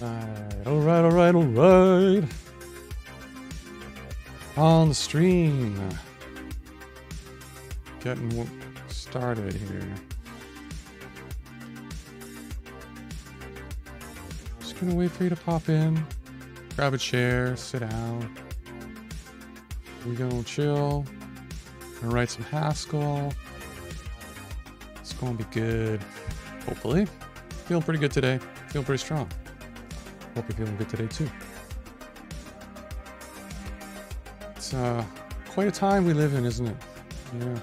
Alright, alright, alright. On the stream. Getting started here. Just gonna wait for you to pop in. Grab a chair, sit down. We're gonna chill. Gonna write some Haskell. It's gonna be good. Hopefully. Feeling pretty good today. Feeling pretty strong. Hope you're feeling good today too. It's quite a time we live in, isn't it? Yeah.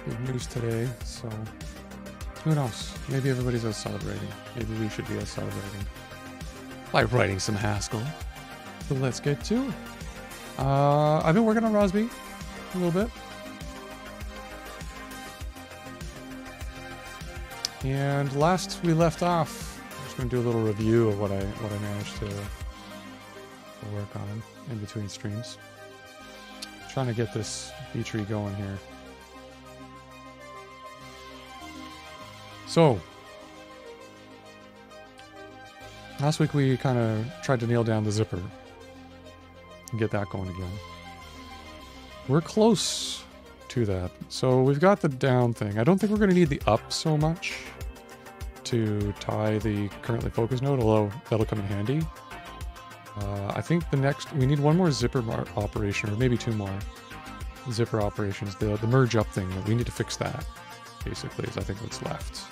Big news today, so who knows? Maybe everybody's out celebrating. Maybe we should be out celebrating by writing some Haskell. So let's get to it. I've been working on Rosby a little bit. And last we left off, I'm just going to do a little review of what I managed to work on in between streams. Trying to get this B+Tree going here. So, last week we kind of tried to nail down the zipper and get that going again. We're close to that. So we've got the down thing. I don't think we're going to need the up so much to tie the currently focused node, although that'll come in handy. I think the next, we need one more zipper operation, or maybe two more zipper operations. The merge up thing, we need to fix that, basically, is I think what's left.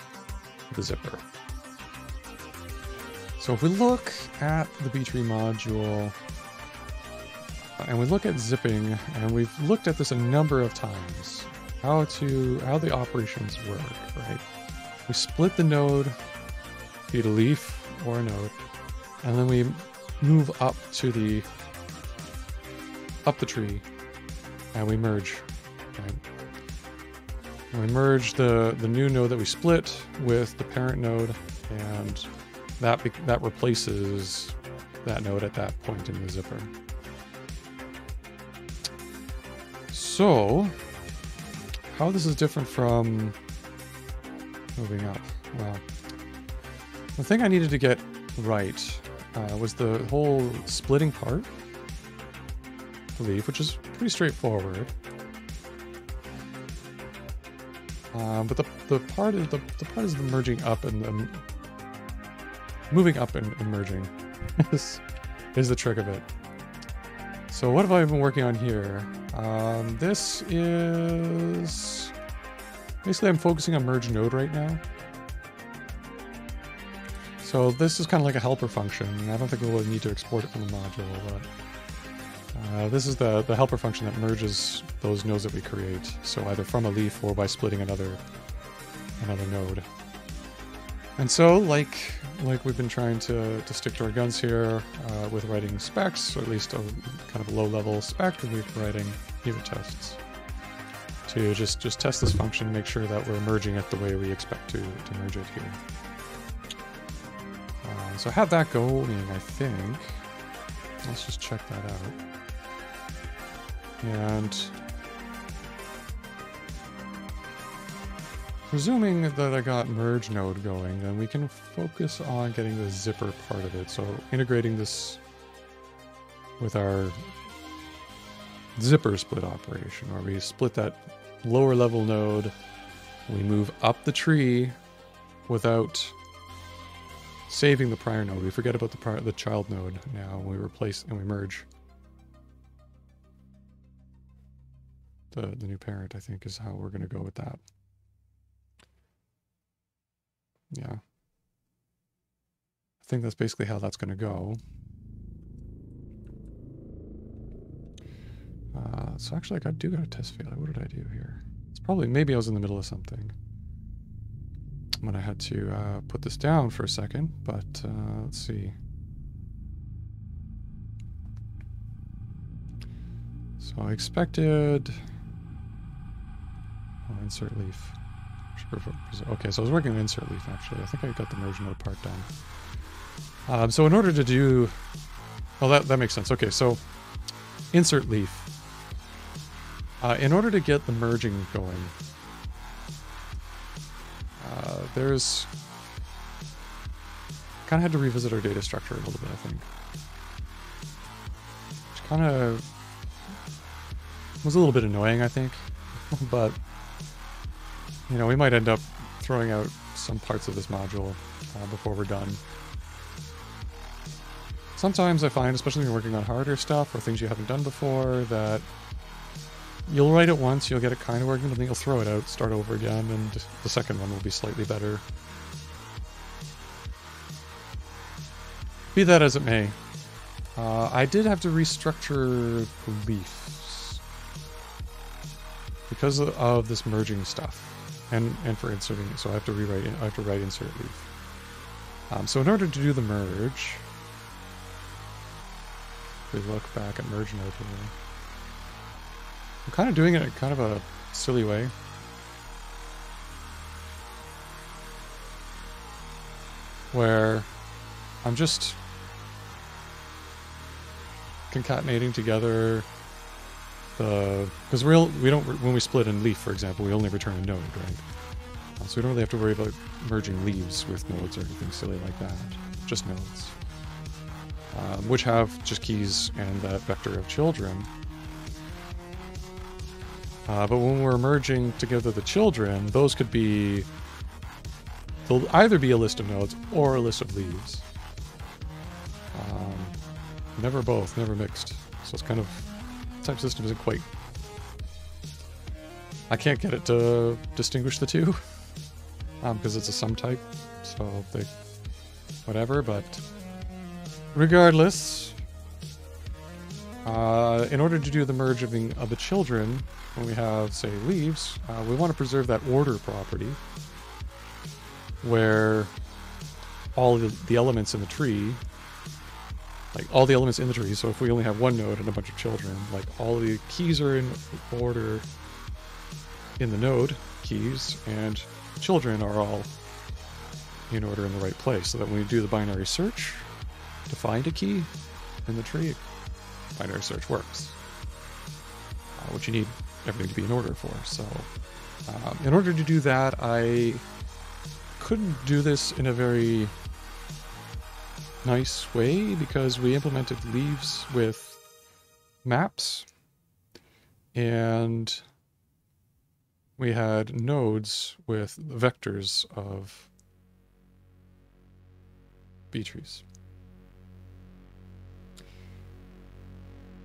The zipper. So if we look at the B+Tree module, and we look at zipping, and we've looked at this a number of times, how the operations work, right? We split the node, be it a leaf or a node, and then we move up the tree, and we merge, right? And we merge the new node that we split with the parent node, and that replaces that node at that point in the zipper. So, how this is different from moving up? Well, the thing I needed to get right was the whole splitting part, the leaf, which is pretty straightforward. But the part is the merging up and the moving up and merging is the trick of it. So what have I been working on here? This is basically I'm focusing on merge node right now. So this is kind of like a helper function. I don't think we'll need to export it from the module, but this is the helper function that merges those nodes that we create. So either from a leaf or by splitting another node. And so, like we've been trying to stick to our guns here with writing specs, or at least a kind of a low-level spec, and we're writing unit tests to just test this function, make sure that we're merging it the way we expect to merge it here. So I have that going, I think. Let's just check that out. And presuming that I got merge node going, then we can focus on getting the zipper part of it. So integrating this with our zipper split operation, where we split that lower level node, we move up the tree without saving the prior node. We forget about the child node now. We replace and we merge the new parent, I think, is how we're going to go with that. Yeah. I think that's basically how that's going to go. So actually, I do got a test failure. What did I do here? It's probably, maybe I was in the middle of something when I had to put this down for a second, but let's see. So I expected, insert leaf. Okay, so I was working on insert leaf actually. I think I got the merge node part done. So in order to do, well, that makes sense. Okay, so insert leaf. In order to get the merging going, there's kind of had to revisit our data structure a little bit, I think. Which kind of was a little bit annoying, I think. But, you know, we might end up throwing out some parts of this module before we're done. Sometimes I find, especially when you're working on harder stuff or things you haven't done before, that you'll write it once, you'll get it kind of working, but then you'll throw it out, start over again, and the second one will be slightly better. Be that as it may, I did have to restructure leafs because of this merging stuff, and for inserting it. So I have to write insert leaf. So in order to do the merge, if we look back at merge node here, I'm kind of doing it in kind of a silly way. Where I'm just concatenating together because we don't, when we split in leaf, for example, we only return a node, right? So we don't really have to worry about merging leaves with nodes or anything silly like that. Just nodes, which have just keys and that vector of children. But when we're merging together the children, those could be, they'll either be a list of nodes or a list of leaves. Never both, never mixed. So it's kind of, type system isn't quite, I can't get it to distinguish the two because it's a sum type, so they, whatever, but regardless, in order to do the merge of the children, when we have, say, leaves, we want to preserve that order property where all the elements in the tree, like all the elements in the tree, so if we only have one node and a bunch of children, like all the keys are in order in the node keys, and children are all in order in the right place, so that when we do the binary search to find a key in the tree, binary search works. Which you need everything to be in order for. So in order to do that, I couldn't do this in a very nice way because we implemented leaves with maps and we had nodes with vectors of B-trees.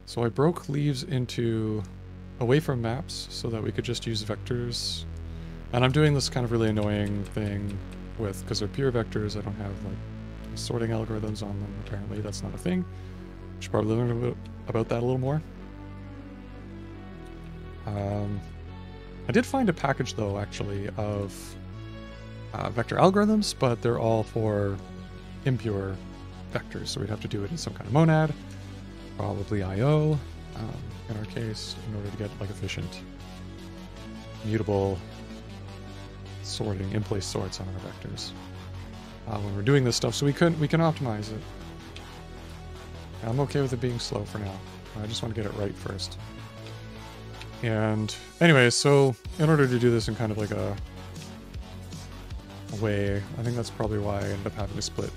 So I broke leaves into away from maps so that we could just use vectors. And I'm doing this kind of really annoying thing with, because they're pure vectors, I don't have like sorting algorithms on them, apparently. That's not a thing. Should probably learn about that a little more. I did find a package though, actually, of vector algorithms, but they're all for impure vectors, so we'd have to do it in some kind of monad, probably IO, in our case, in order to get like efficient, mutable sorting, in-place sorts on our vectors when we're doing this stuff, so we can optimize it. I'm okay with it being slow for now. I just want to get it right first. And anyway, so in order to do this in kind of like a way, I think that's probably why I ended up having to split,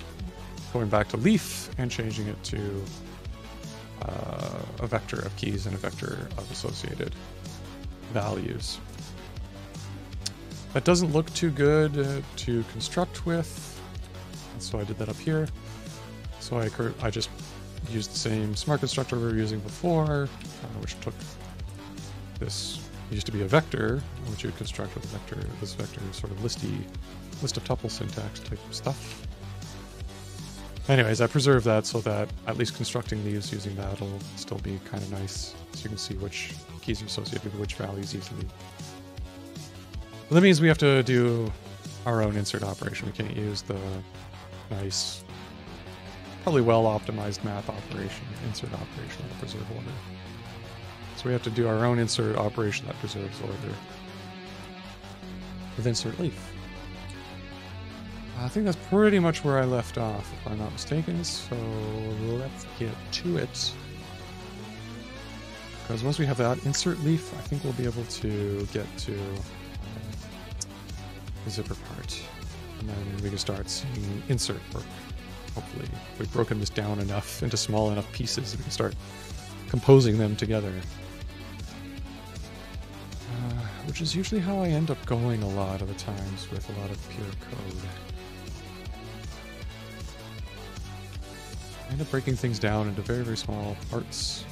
going back to leaf and changing it to a vector of keys and a vector of associated values. That doesn't look too good to construct with, and so I did that up here. So I just used the same smart constructor we were using before, which took this, used to be a vector, which you would construct with a vector, this vector sort of list of tuple syntax type stuff. Anyways, I preserved that so that at least constructing these using that will still be kind of nice, so you can see which keys are associated with which values easily. But that means we have to do our own insert operation. We can't use the nice, probably well-optimized math operation, insert operation that preserve order. So we have to do our own insert operation that preserves order with insert leaf. I think that's pretty much where I left off, if I'm not mistaken, so let's get to it. Because once we have that insert leaf, I think we'll be able to get to the zipper part. And then we can start seeing insert work. Hopefully, we've broken this down enough into small enough pieces that we can start composing them together. Which is usually how I end up going a lot of the times with a lot of pure code. I end up breaking things down into very, very small parts.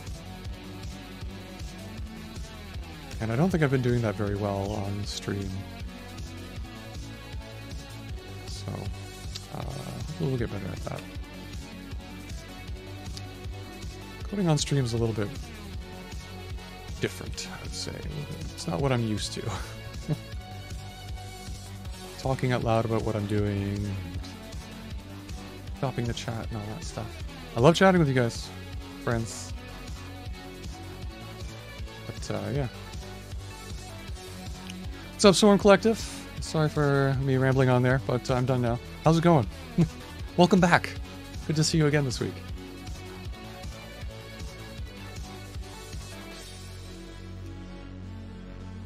And I don't think I've been doing that very well on stream. So, we'll get better at that. Coding on stream is a little bit different, I would say. It's not what I'm used to. Talking out loud about what I'm doing, and stopping the chat and all that stuff. I love chatting with you guys, friends. But, yeah. What's up, Storm Collective? Sorry for me rambling on there, but I'm done now. How's it going? Welcome back. Good to see you again this week.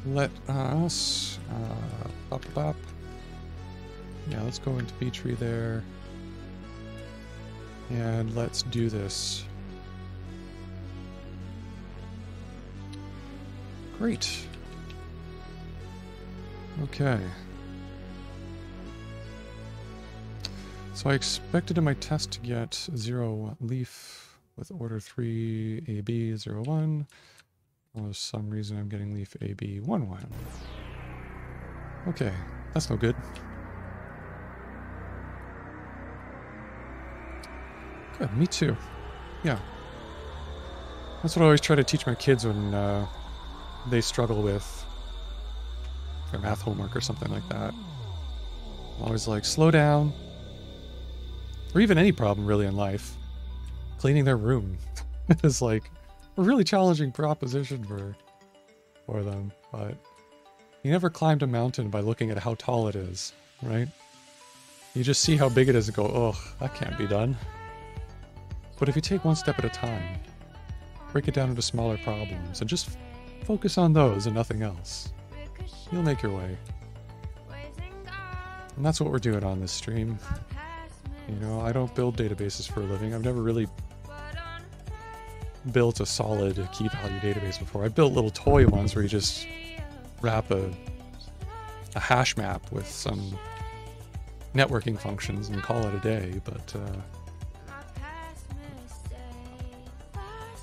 Let us, yeah, let's go into B+Tree there. And let's do this. Great. Okay. So I expected in my test to get 0 leaf with order 3 AB 01. Well, for some reason I'm getting leaf AB 11. Okay, that's no good. Good, me too. Yeah. That's what I always try to teach my kids when they struggle with their math homework or something like that. I'm always like, slow down. Or even any problem really in life. Cleaning their room is like a really challenging proposition for them. But you never climbed a mountain by looking at how tall it is, right? You just see how big it is and go, oh, that can't be done. But if you take one step at a time, break it down into smaller problems, and just focus on those and nothing else, you'll make your way. And that's what we're doing on this stream. You know, I don't build databases for a living. I've never really built a solid KeyValue database before. I've built little toy ones where you just wrap a hash map with some networking functions and call it a day, but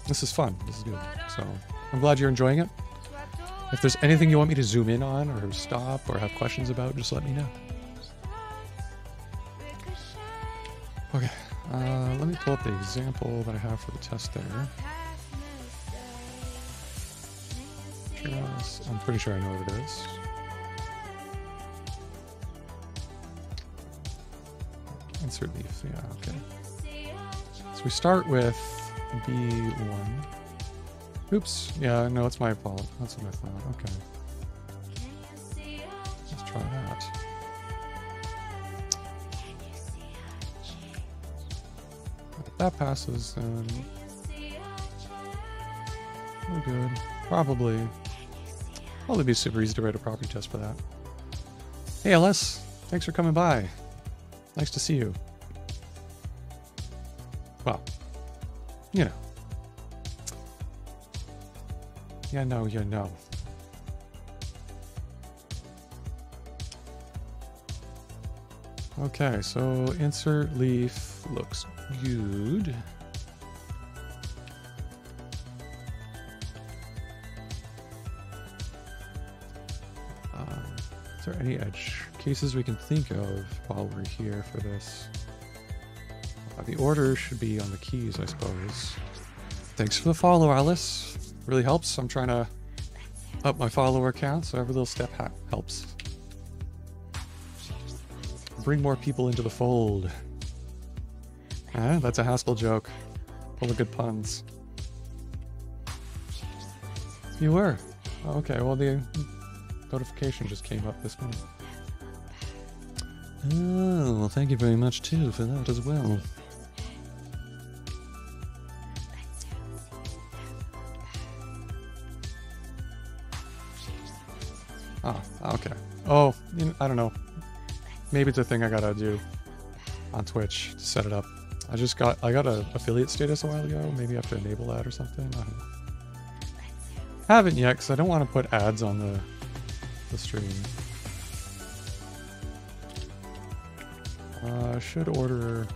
this is fun. This is good. So I'm glad you're enjoying it. If there's anything you want me to zoom in on or stop or have questions about, just let me know. Okay, let me pull up the example that I have for the test there. I'm pretty sure I know what it is. Insert leaf, yeah, okay. So we start with B1. Oops, yeah, no, it's my fault. That's what I thought, okay. Let's try that. If that passes, then we're good. Probably be super easy to write a property test for that. Hey LS, thanks for coming by. Nice to see you. Well, you know. Yeah, no, you know. Okay, so insert leaf looks good. Is there any edge cases we can think of while we're here for this? The order should be on the keys, I suppose. Thanks for the follow, Alice. Really helps. I'm trying to up my follower count, so every little step helps. Bring more people into the fold. That's a Haskell joke. Full of good puns. You were? Okay, well the notification just came up this minute. Oh, well thank you very much too for that as well. Ah, okay. Oh, I don't know. Maybe it's a thing I gotta do on Twitch to set it up. I got a affiliate status a while ago. Maybe I have to enable that or something. I don't know. Haven't yet because I don't want to put ads on the stream. Should order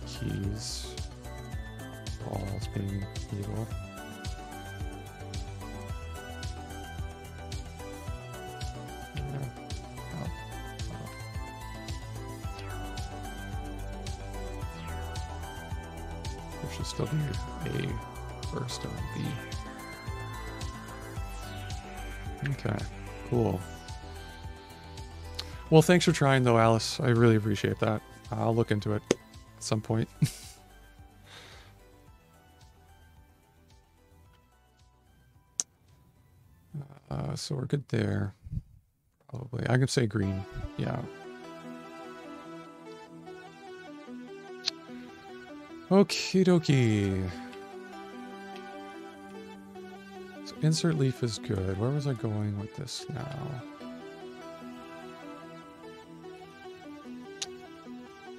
keys. Balls being evil. There should still be A first and B. Okay, cool. Well, thanks for trying though, Alice. I really appreciate that. I'll look into it at some point. So we're good there. Probably. I can say green. Yeah. Okie dokie. So insert leaf is good. Where was I going with this now?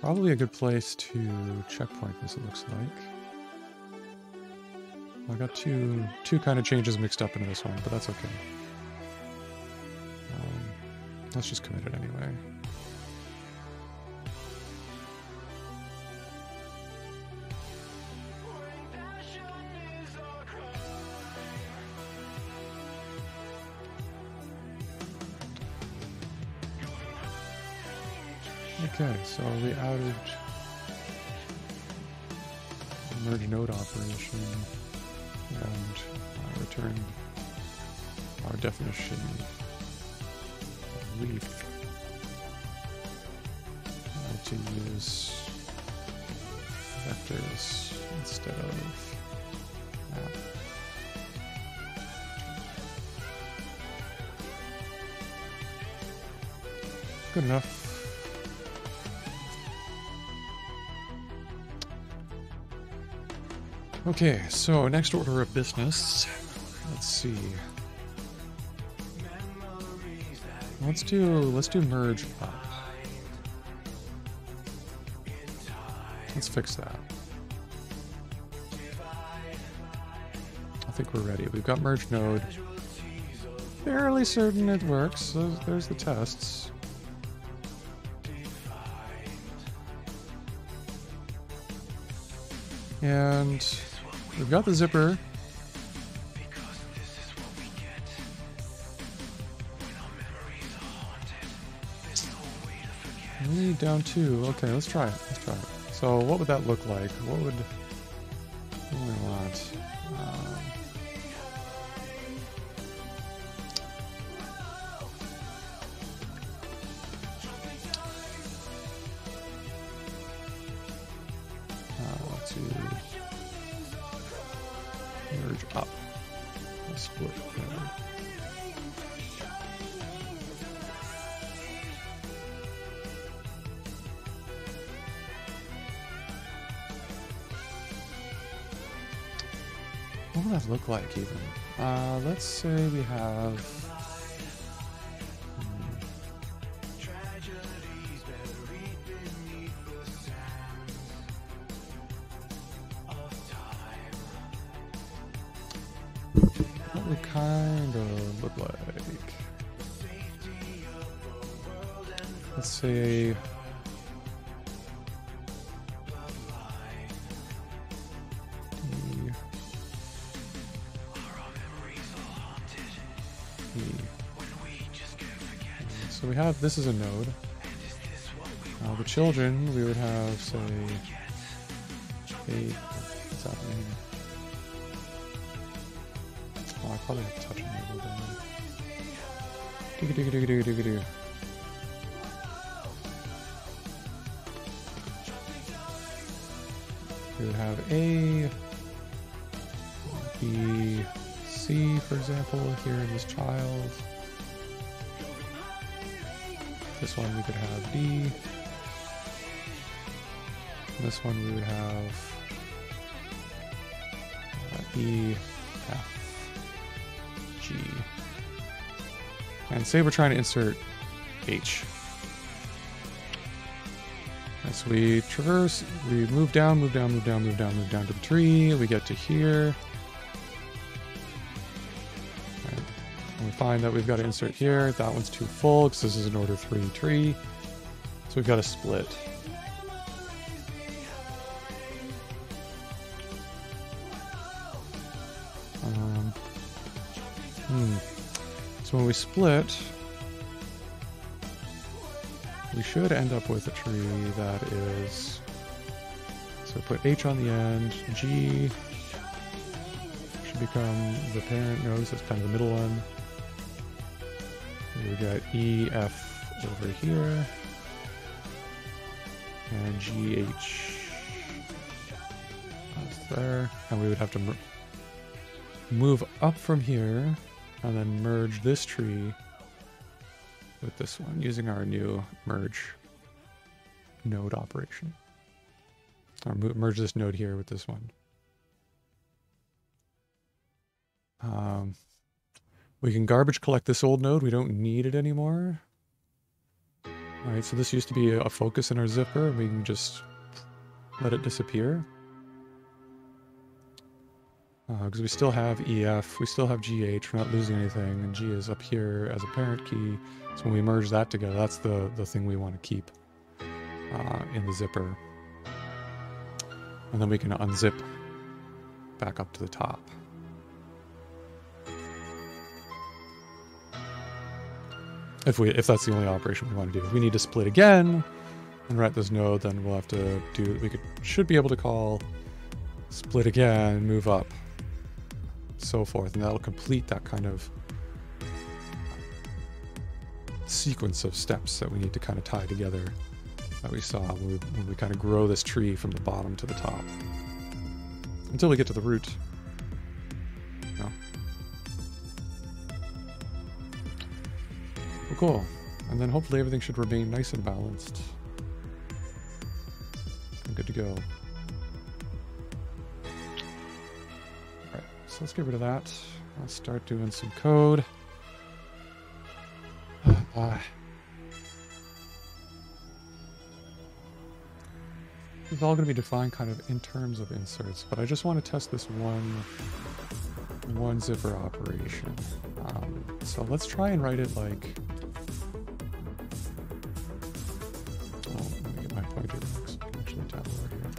Probably a good place to checkpoint this, it looks like. I got two kind of changes mixed up into this one, but that's okay. Let's just commit it anyway. Okay, so we added a merge node operation and returned our definition of leaf. I like to use vectors instead of that. Good enough. Okay, so next order of business. Let's see. Let's do merge up. Let's fix that. I think we're ready. We've got merge node. Fairly certain it works. There's the tests. And we've got the zipper. We need down 2. Okay, let's try it. Let's try it. So what would that look like? What would we want? To merge up. Let's split node. What would that look like even? Let's say we have what would kind of look like? Let's say so we have, this is a node. The children, we would have, say, what's happening here? Oh, I probably have to touch enable then. We would have A, B, C, for example, here in this child. This one we could have D. This one we would have E, F, G. And say we're trying to insert H. So we traverse, we move down, move down, move down, move down, move down to the tree. We get to here. Right. And we find that we've got to insert here. That one's too full because this is an order 3 tree. So we've got to split. So when we split, we should end up with a tree that is, so put H on the end, G should become the parent node, so it's kind of the middle one. We got E, F over here, and G, H, that's there, and we would have to move up from here, and then merge this tree with this one using our new merge node operation. Or merge this node here with this one. We can garbage collect this old node. We don't need it anymore. All right, so this used to be a focus in our zipper. We can just let it disappear. Because we still have EF, we still have GH, we're not losing anything, and G is up here as a parent key. So when we merge that together, that's the thing we want to keep in the zipper. And then we can unzip back up to the top. If that's the only operation we want to do. If we need to split again and write this node, then we'll have to do, should be able to call split again, move up, so forth, and that'll complete that kind of sequence of steps that we need to kind of tie together that we saw when we kind of grow this tree from the bottom to the top until we get to the root. Yeah. Well, cool. And then hopefully everything should remain nice and balanced. I'm good to go. So let's get rid of that. I'll start doing some code. This is all going to be defined kind of in terms of inserts, but I just want to test this one zipper operation. So let's try and write it like... Oh, let me get my pointer back so I can actually tab over here.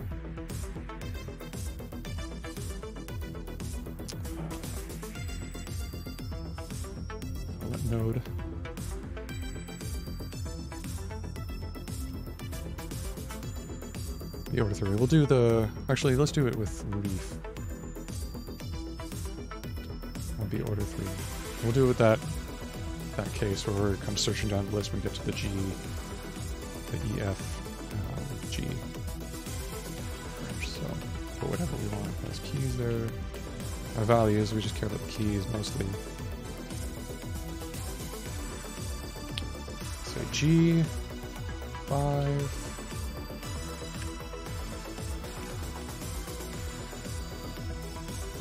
Node. The order 3. We'll do the... Actually, let's do it with leaf. That'll be order 3. We'll do it with that case where we're kind of searching down the list when we get to the G, the EF, G. So, put whatever we want as keys there. Our values, we just care about the keys mostly. G, 5.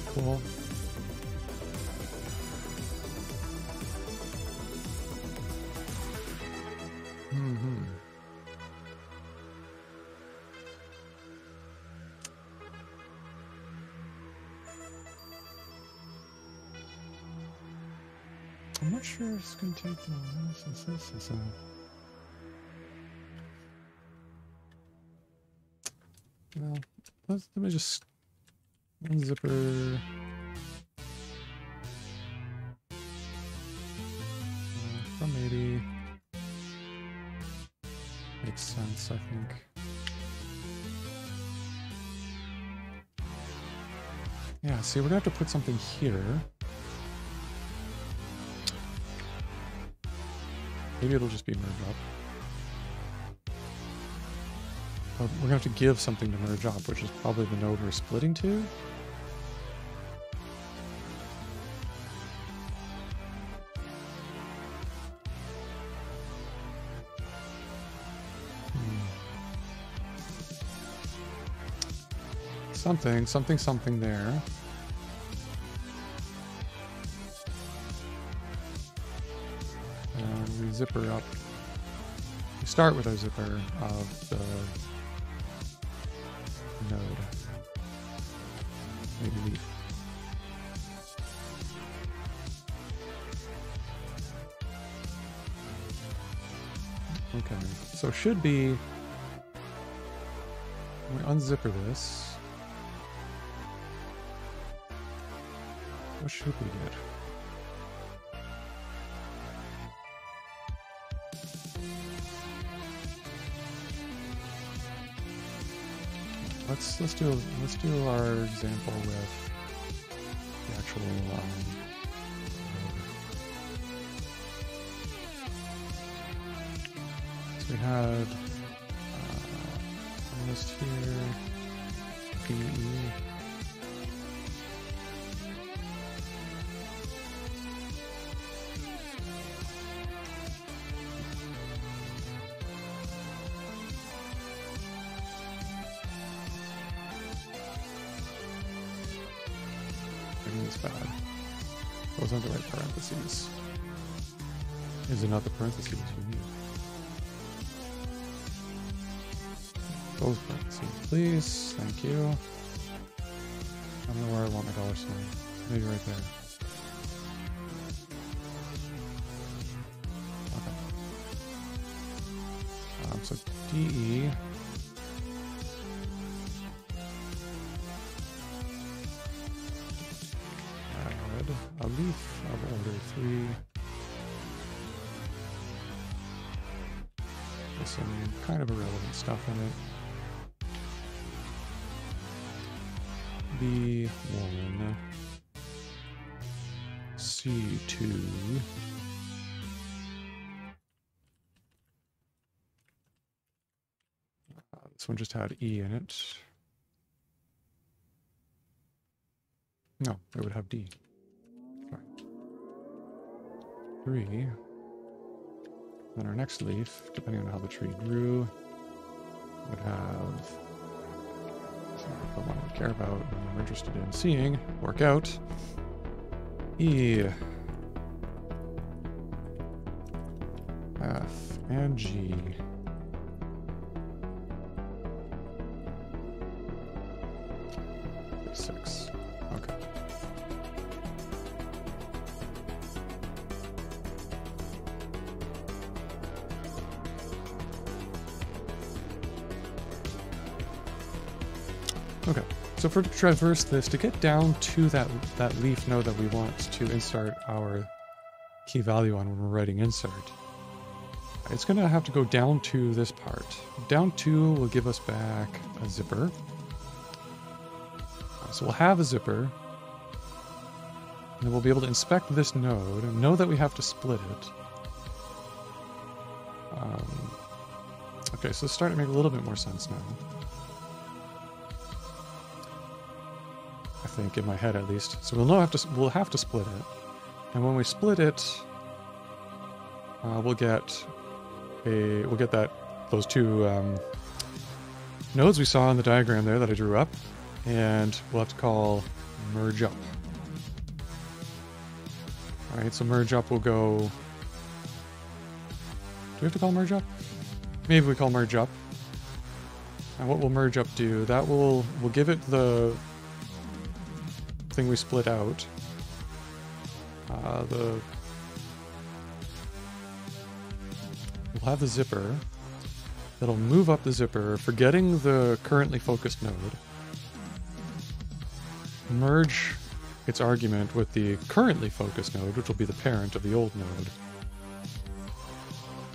Cool. I'm not sure if it's going to take the... This. Well, let me just unzipper. From 80. Makes sense, I think. Yeah, see, we're gonna have to put something here. Maybe it'll just be merge up. But we're gonna have to give something to merge up, which is probably the node we're splitting to. Something there. And we zipper up. We start with our zipper of the maybe leaf. Okay, so should be, when we unzipper this, what should we get? Let's do our example with the actual so we had a list here, PE. It's bad. Those aren't the right parentheses. Is it not the parentheses we need? Those parentheses, please. Thank you. I don't know where I want my dollar sign. Maybe right there. Okay. So DE. A leaf of order 3 with some kind of irrelevant stuff in it. B1, C2, this one just had E in it. No, it would have D. 3. Then our next leaf, depending on how the tree grew, would have the one we care about and we're interested in seeing work out. E, F, and G. Six. Okay. Okay, so for to traverse this, to get down to that leaf node that we want to insert our key value on when we're writing insert, it's going to have to go down to this part. Down to will give us back a zipper. So we'll have a zipper, and then we'll be able to inspect this node and know that we have to split it. Okay, so it's starting to make a little bit more sense now. I think, in my head at least. So we'll have to split it, and when we split it, we'll get those two nodes we saw in the diagram there that I drew up, and we'll have to call merge up. All right, so merge up will go. Do we have to call merge up? Maybe we call merge up. And what will merge up do? That we'll give it the thing we split out. We'll have the zipper. That'll move up the zipper, forgetting the currently focused node. Merge its argument with the currently focused node, which will be the parent of the old node.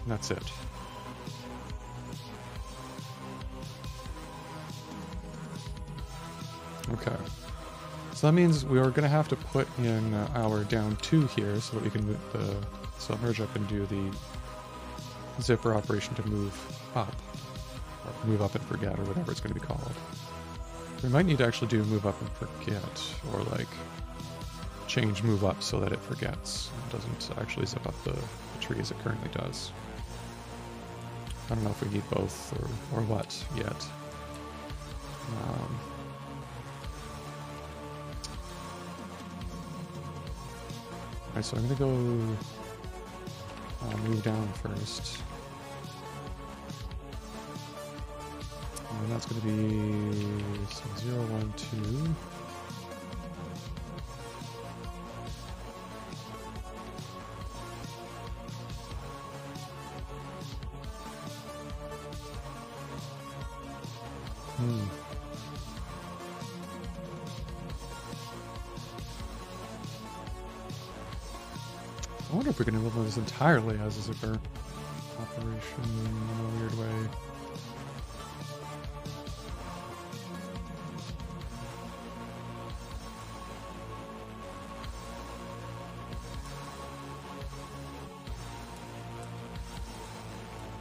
And that's it. Okay. So that means we are going to have to put in our down 2 here so that we can move so that merge up can do the zipper operation to move up. Or move up and forget, or whatever it's going to be called. We might need to actually do move up and forget, or like change move up so that it forgets. It doesn't actually zip up the tree as it currently does. I don't know if we need both or what yet. Alright, so I'm going to go move down first. And that's going to be 0, 1, 2. I wonder if we can implement this entirely as a zipper operation in a weird way.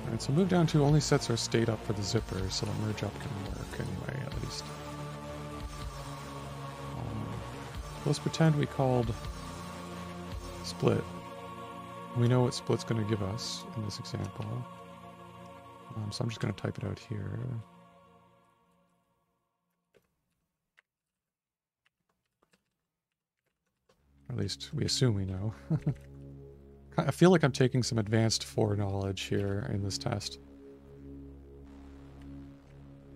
Alright, so move down to only sets our state up for the zipper so that merge up can work anyway, at least. Let's pretend we called split. We know what split's going to give us in this example. So I'm just going to type it out here. At least we assume we know. I feel like I'm taking some advanced foreknowledge here in this test,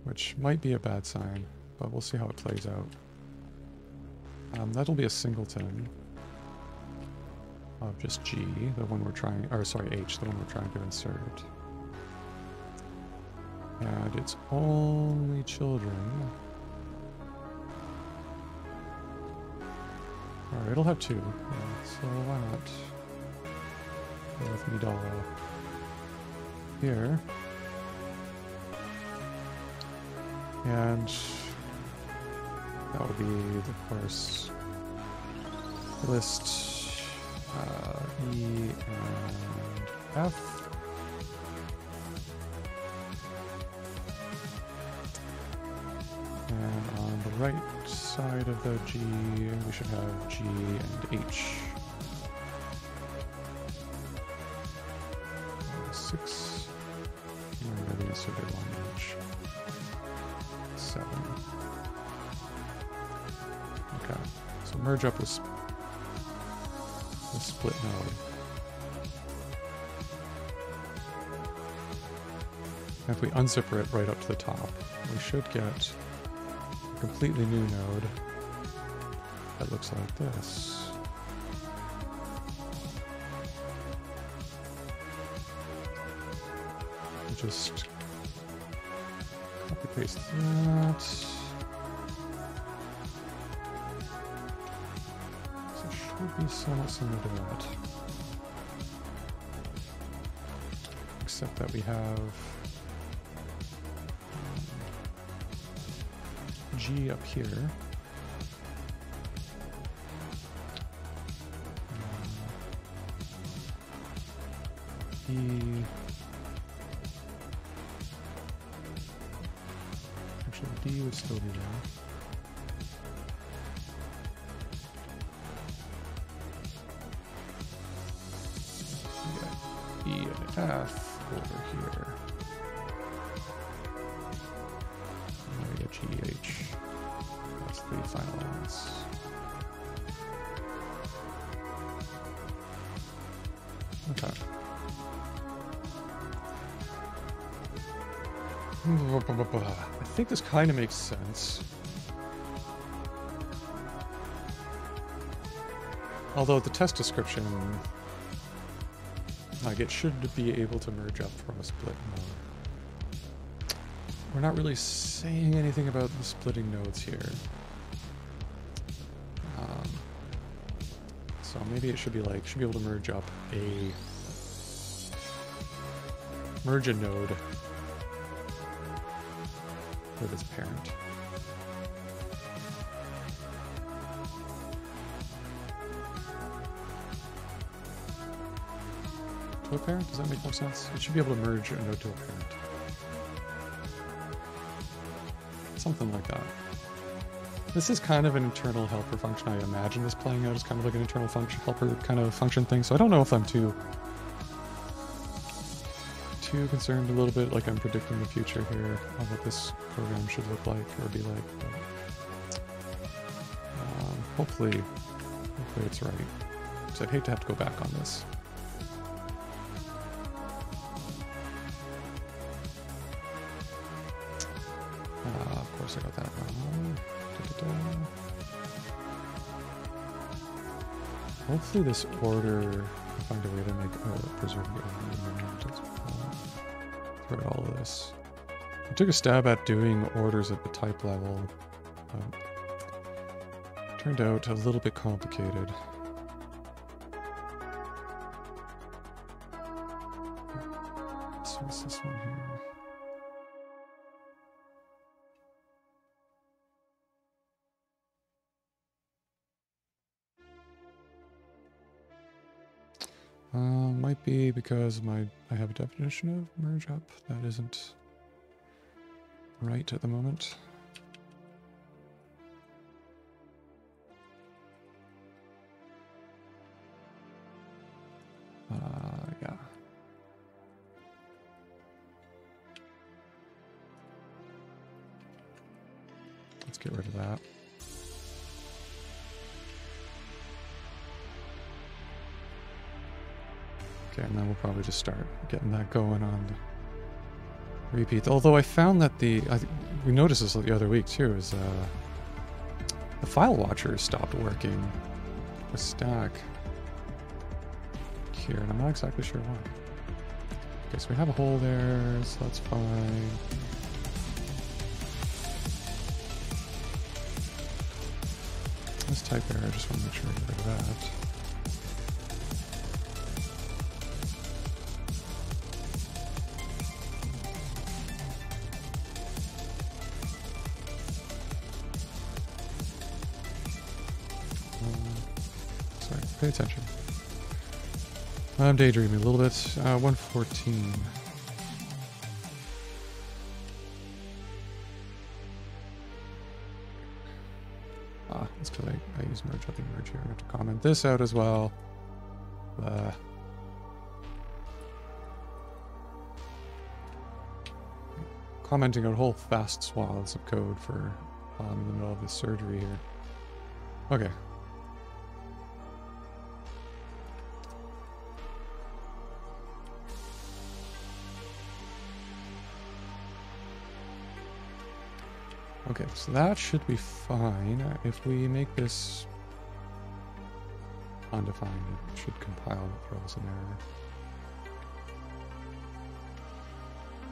which might be a bad sign, but we'll see how it plays out. That'll be a singleton of just G, the one we're trying, or sorry, H, the one we're trying to insert. And it's only children. Alright, it'll have 2. Yeah, so why not go with Midala here. And that would be, of course, list E and F. And on the right side of the G, we should have G and H. 6. And then inserted 1 H. 7. Okay, so merge up with the split node. And if we unzipper it right up to the top, we should get a completely new node that looks like this. We'll just copy paste that. Would be somewhat similar to that, except that we have G up here, E, actually D would still be there. E and F over here. And we get GH. That's the final elements. Okay. I think this kind of makes sense. Although the test description, like, it should be able to merge up from a split node. We're not really saying anything about the splitting nodes here. So maybe it should be like, should be able to merge up merge a node with its parent. To a parent? Does that make more sense? It should be able to merge a node to a parent. Something like that. This is kind of an internal helper function. I imagine this playing out as kind of like an internal function helper kind of function thing. So I don't know if I'm too concerned a little bit, like I'm predicting the future here of what this program should look like or be like. But, hopefully it's right. So I'd hate to have to go back on this. Of course I got that wrong. Hopefully this order, I'll find a way to make preserve the order throughout all of this. I took a stab at doing orders at the type level, but turned out a little bit complicated. Might be because I have a definition of merge up that isn't right at the moment. Yeah. Let's get rid of that. Okay, and then we'll probably just start getting that going on the repeat. Although I found that we noticed this the other week too, is the file watcher stopped working with stack here, and I'm not exactly sure why. Okay, so we have a hole there, so that's fine. This type error, I just want to make sure I get rid of that. Sorry, pay attention. I'm daydreaming a little bit. 114. That's because I use merge up and merge here. I have to comment this out as well. Commenting out whole vast swaths of code for in the middle of this surgery here. Okay. Okay, so that should be fine. If we make this undefined, it should compile and throw us an error.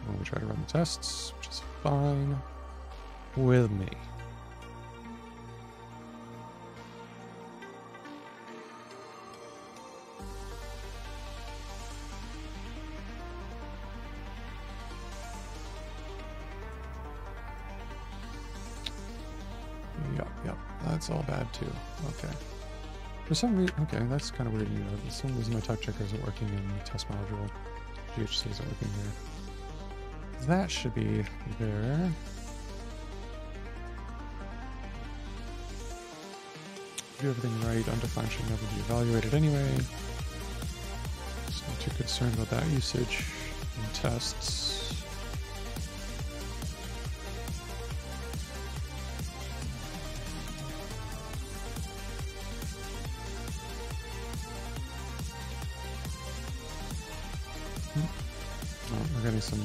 When we try to run the tests, which is fine with me. Yep, that's all bad too. Okay. For some reason, okay, that's kind of weird. You know, for some reason my type checker isn't working in the test module. GHC isn't working there. That should be there. Do everything right. Undefined should never be evaluated anyway. Just not too concerned about that usage in tests. We're getting some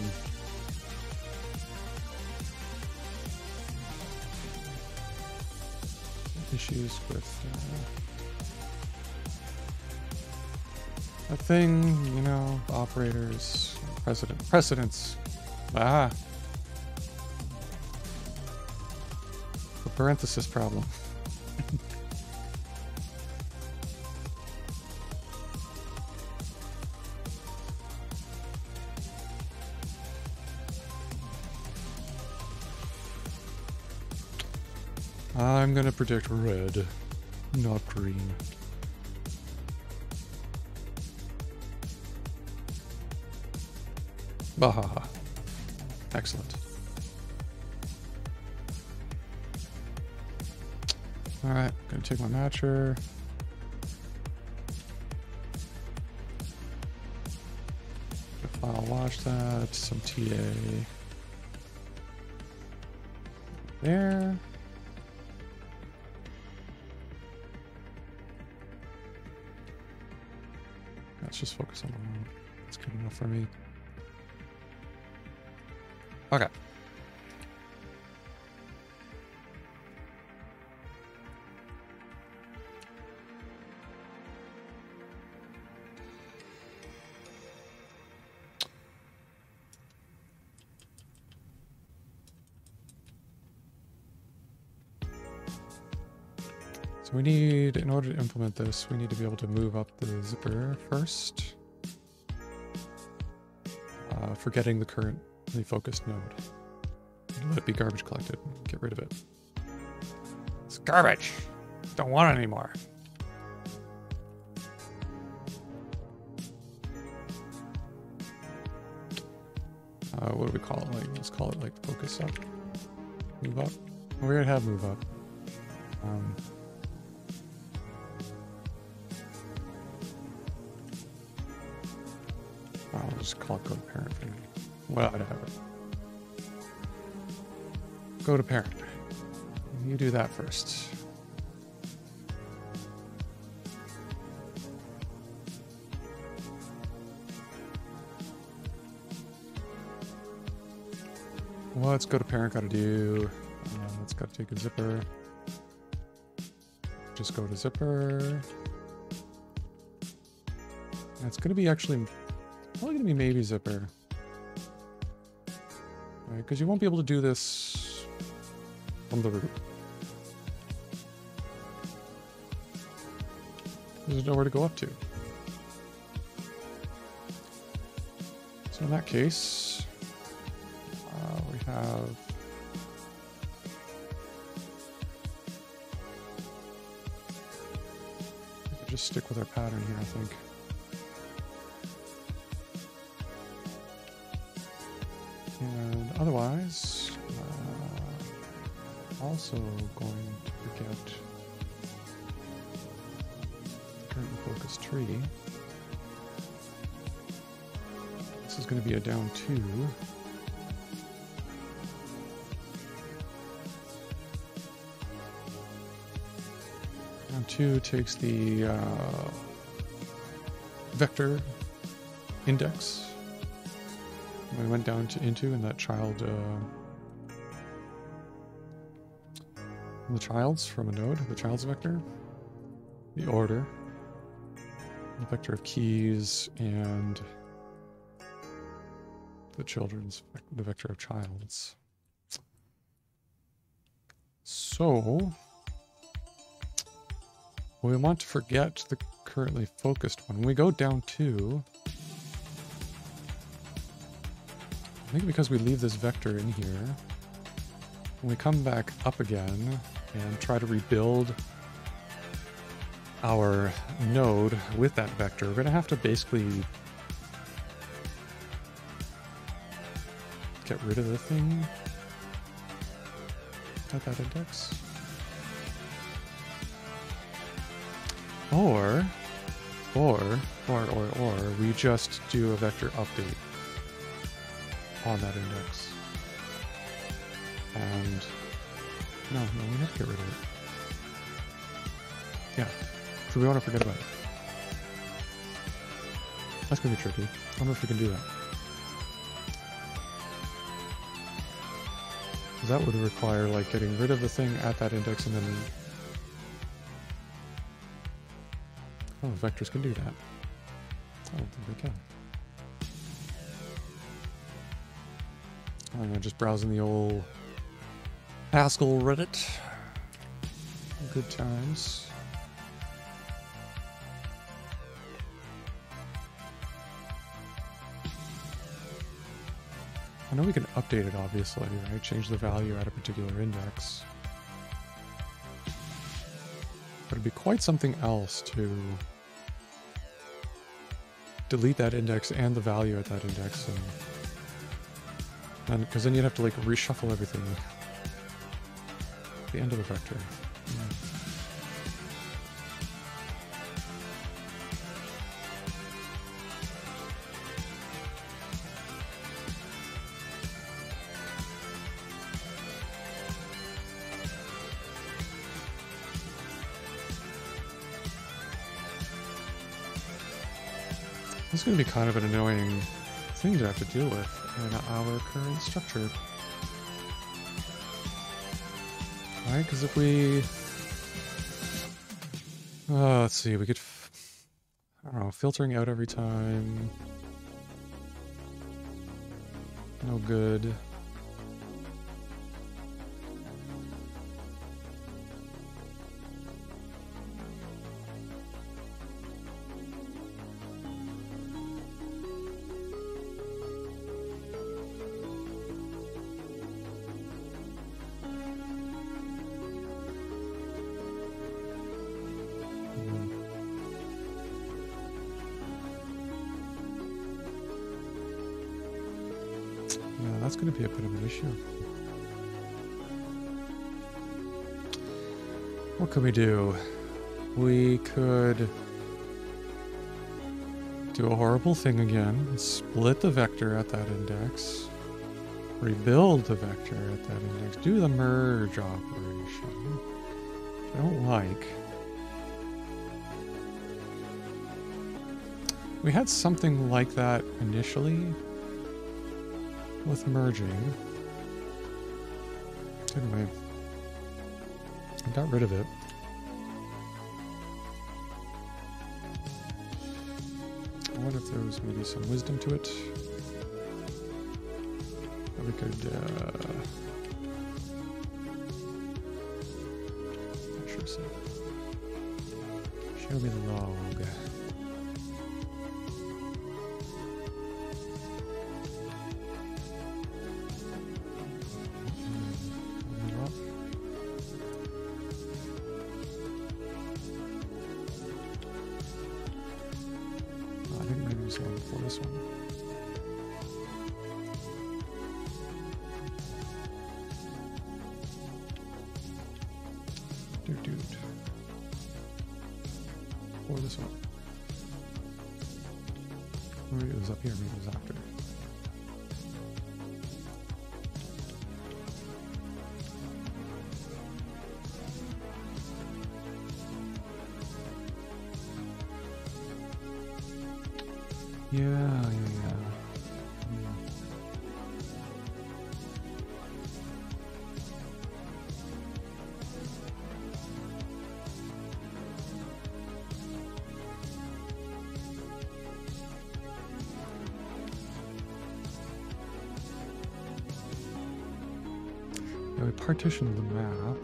issues with that thing, you know, operators, precedents. The parenthesis problem. I'm gonna predict red, not green. Bahaha. Excellent. Alright, gonna take my matcher. File watch that, some TA. There. Let's just focus on the one. That's good enough for me. Okay. So we need, in order to implement this, we need to be able to move up the zipper first. Forgetting the currently focused node. Let it be garbage collected. Get rid of it. It's garbage. Don't want it anymore. what do we call it? Like, let's call it like focus up, move up. We already have move up. I'll just call it go to parent for me. Whatever. Go to parent. You do that first. What's go to parent got to do? It's got to take a zipper. Just go to zipper. And it's going to be actually probably going to be maybe zipper. Right, because you won't be able to do this from the root. There's nowhere to go up to. So in that case, we have we could just stick with our pattern here, I think. And otherwise, also going to forget the current focus tree. This is going to be a down 2. Down 2 takes the vector index we went down to into in that child, the child's from a node, the child's vector, the order, the vector of keys, and the children's, the vector of child's. So we want to forget the currently focused one. When we go down 2, I think because we leave this vector in here, when we come back up again and try to rebuild our node with that vector, we're going to have to basically get rid of the thing at that index. Or we just do a vector update on that index. And no, we have to get rid of it. Yeah, so we want to forget about it. That's gonna be tricky. I don't know if we can do that. Because that would require like getting rid of the thing at that index and then... Oh, vectors can do that. I don't think they can. I'm just browsing the old Haskell Reddit. Good times. I know we can update it, obviously, right? Change the value at a particular index. But it'd be quite something else to delete that index and the value at that index, and because then you'd have to like reshuffle everything at the end of the vector. This is going to be kind of an annoying thing to have to deal with in our current structure. Right, because if we... let's see, we could... I don't know, filtering out every time. No good. that's going to be a bit of an issue. What could we do? We could do a horrible thing again, and split the vector at that index, rebuild the vector at that index, do the merge operation, which I don't like. We had something like that initially with merging, didn't we? I got rid of it. I wonder if there was maybe some wisdom to it. Or we could, I should say, show me the log. For this one. Dude. Or this one. Maybe it was up here, maybe it was after. Yeah. We partitioned the map.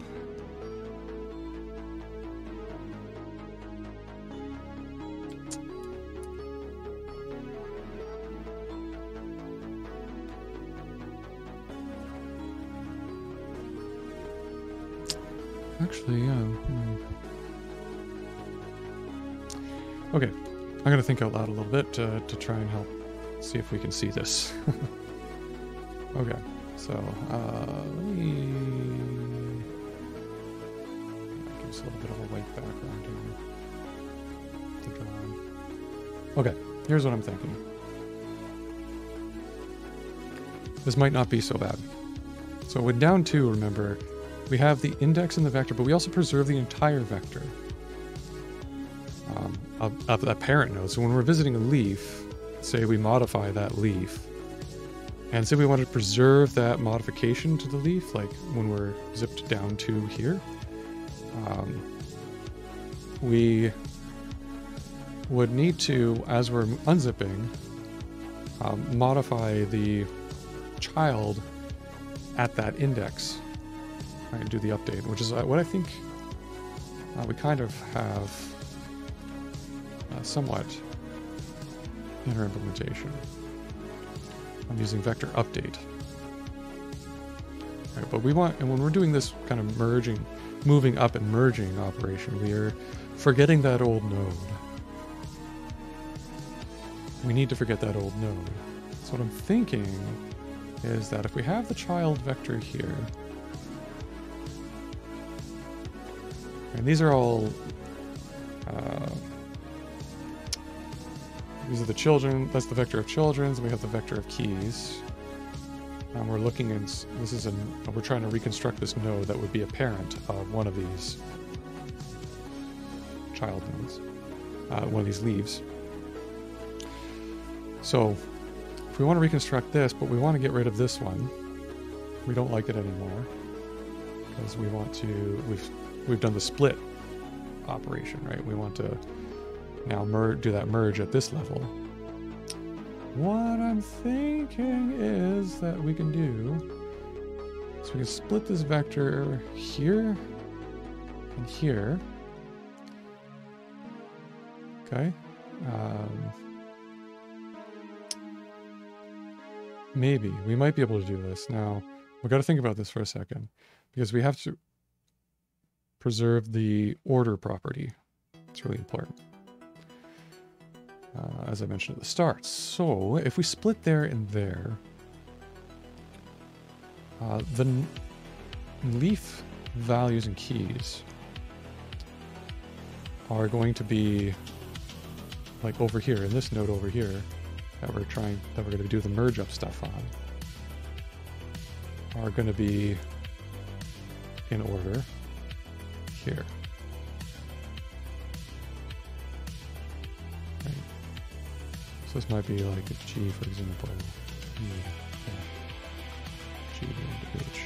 Actually, yeah. Okay, I'm going to think out loud a little bit to try and help see if we can see this. Okay, so let me give us a little bit of a white background here to draw on. Okay, here's what I'm thinking. This might not be so bad. So with down 2, remember, we have the index in the vector, but we also preserve the entire vector of that parent node. So when we're visiting a leaf, say we modify that leaf, and say we want to preserve that modification to the leaf, like when we're zipped down to here, we would need to, as we're unzipping, modify the child at that index. Right, do the update, which is what I think we kind of have somewhat in our implementation. I'm using vector update. Right, but we want, and when we're doing this kind of merging, moving up and merging operation, we are forgetting that old node. We need to forget that old node. So what I'm thinking is that if we have the child vector here, and these are all, these are the children, that's the vector of children's, and we have the vector of keys. And we're looking at, we're trying to reconstruct this node that would be a parent of one of these child nodes, one of these leaves. So if we want to reconstruct this, but we want to get rid of this one, we don't like it anymore, because we want to, we've done the split operation, right? We want to now do that merge at this level. What I'm thinking is that we can do, so we can split this vector here and here. Okay. Maybe we might be able to do this. Now, we've got to think about this for a second, because we have to preserve the order property. It's really important, as I mentioned at the start. So if we split there and there, The leaf values and keys are going to be like over here in this node over here that we're going to do the merge up stuff on, are going to be in order here. Right. So this might be like a G, for example. G and H.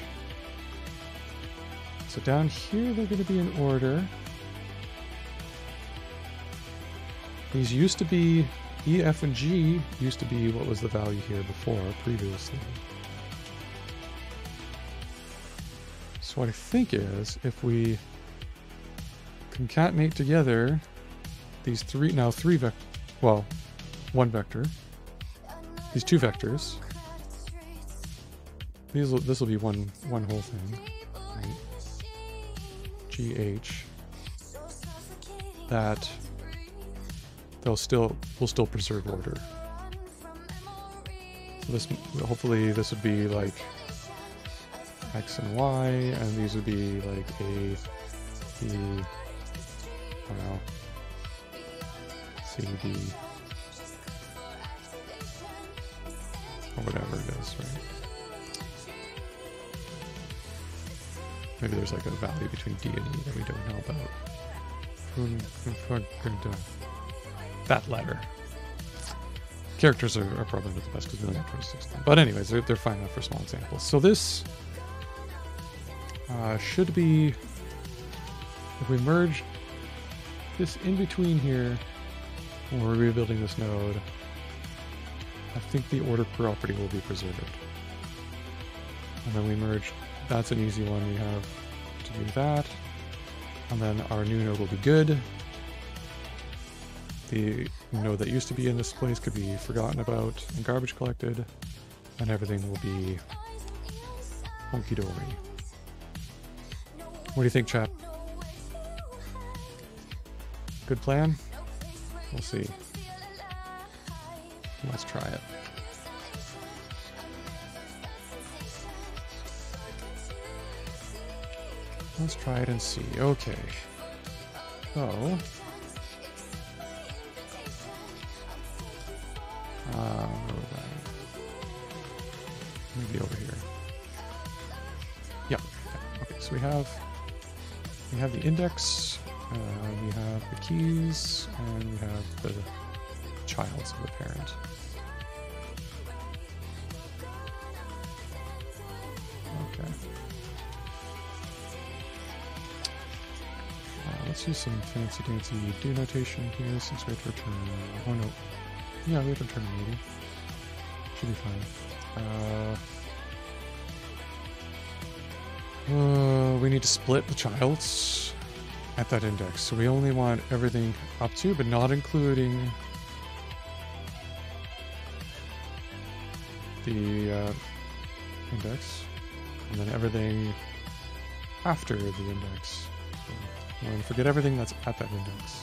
So down here they're going to be in order. These used to be, E, F, and G used to be what was the value here before, previously. So what I think is, if we concatenate together these one vector, these two vectors, this will be one whole thing, right? GH, that we'll still preserve order. So this, hopefully this would be like X and Y, and these would be like A, B, I don't know, C, D, or whatever it is, right? Maybe there's like a value between D and E that we don't know about. That letter. Characters are probably not the best because we only have 26 of them. But anyways, they're fine enough for small examples. So this should be, if we merge this in between here, when we're rebuilding this node, I think the order property will be preserved. And then we merge, that's an easy one, we have to do that. And then our new node will be good. The node that used to be in this place could be forgotten about and garbage collected, and everything will be hunky-dory. What do you think, chat? Good plan? We'll see. Let's try it. Let's try it and see. Okay. So... where was I? Maybe over here. Yeah. Okay. So we have the index, we have the keys, and we have the childs of the parent. Okay. Let's use some fancy dancy do notation here since we have to return. Oh no. Yeah, we have to return a maybe. Should be fine. We need to split the childs at that index. So we only want everything up to, but not including the index. And then everything after the index. So we're going to forget everything that's at that index.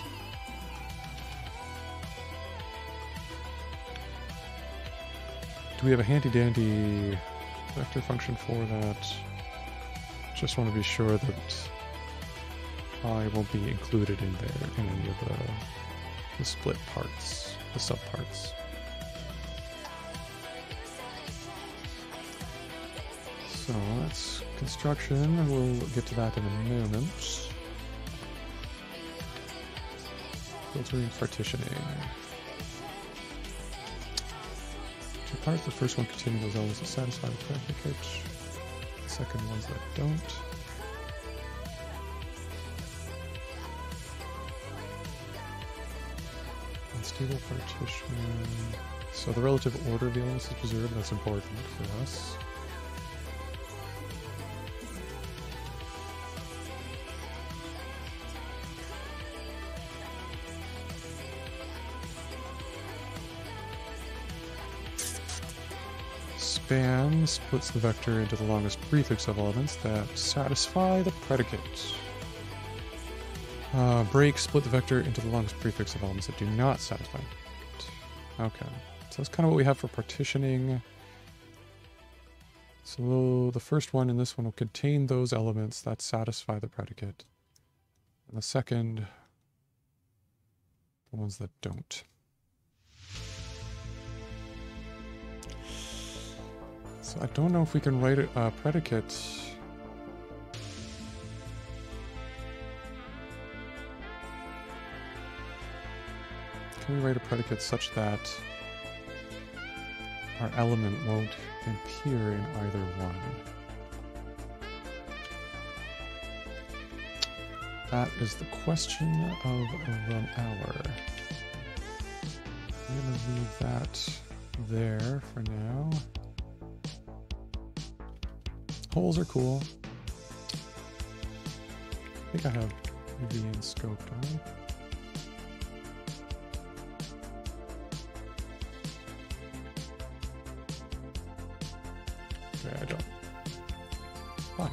Do we have a handy-dandy vector function for that? Just want to be sure that I won't be included in there in any of the split parts, the subparts. So that's construction. We'll get to that in a moment. Filtering, partitioning. Two parts. The first one containing those elements that satisfy the predicate. The second ones that don't. Unstable partition. So the relative order of the elements is preserved. That's important for us. Span splits the vector into the longest prefix of elements that satisfy the predicate. Break split the vector into the longest prefix of elements that do not satisfy the predicate. Okay, so that's kind of what we have for partitioning. So the first one and this one will contain those elements that satisfy the predicate. And the second, the ones that don't. So I don't know if we can write a predicate. Can we write a predicate such that our element won't appear in either one? That is the question of the hour. I'm going to leave that there for now. Holes are cool. I think I have V in scope, don't I? Okay, I don't. Fine.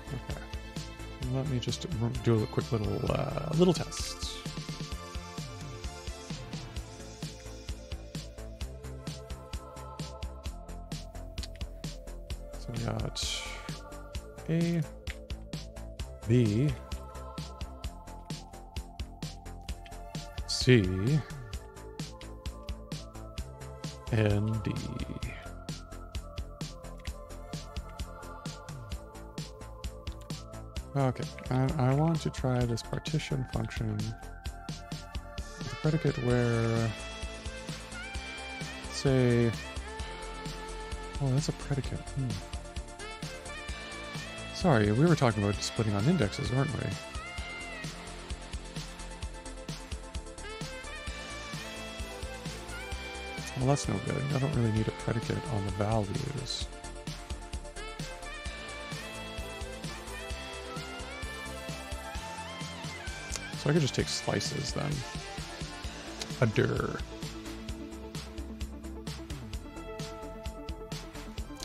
Okay. Let me just do a quick little test. So we got A, B, C, and D. Okay, and I want to try this partition function with a predicate where, say, oh, that's a predicate. Sorry, we were talking about splitting on indexes, weren't we? Well, that's no good. I don't really need a predicate on the values. So I could just take slices then. A dir.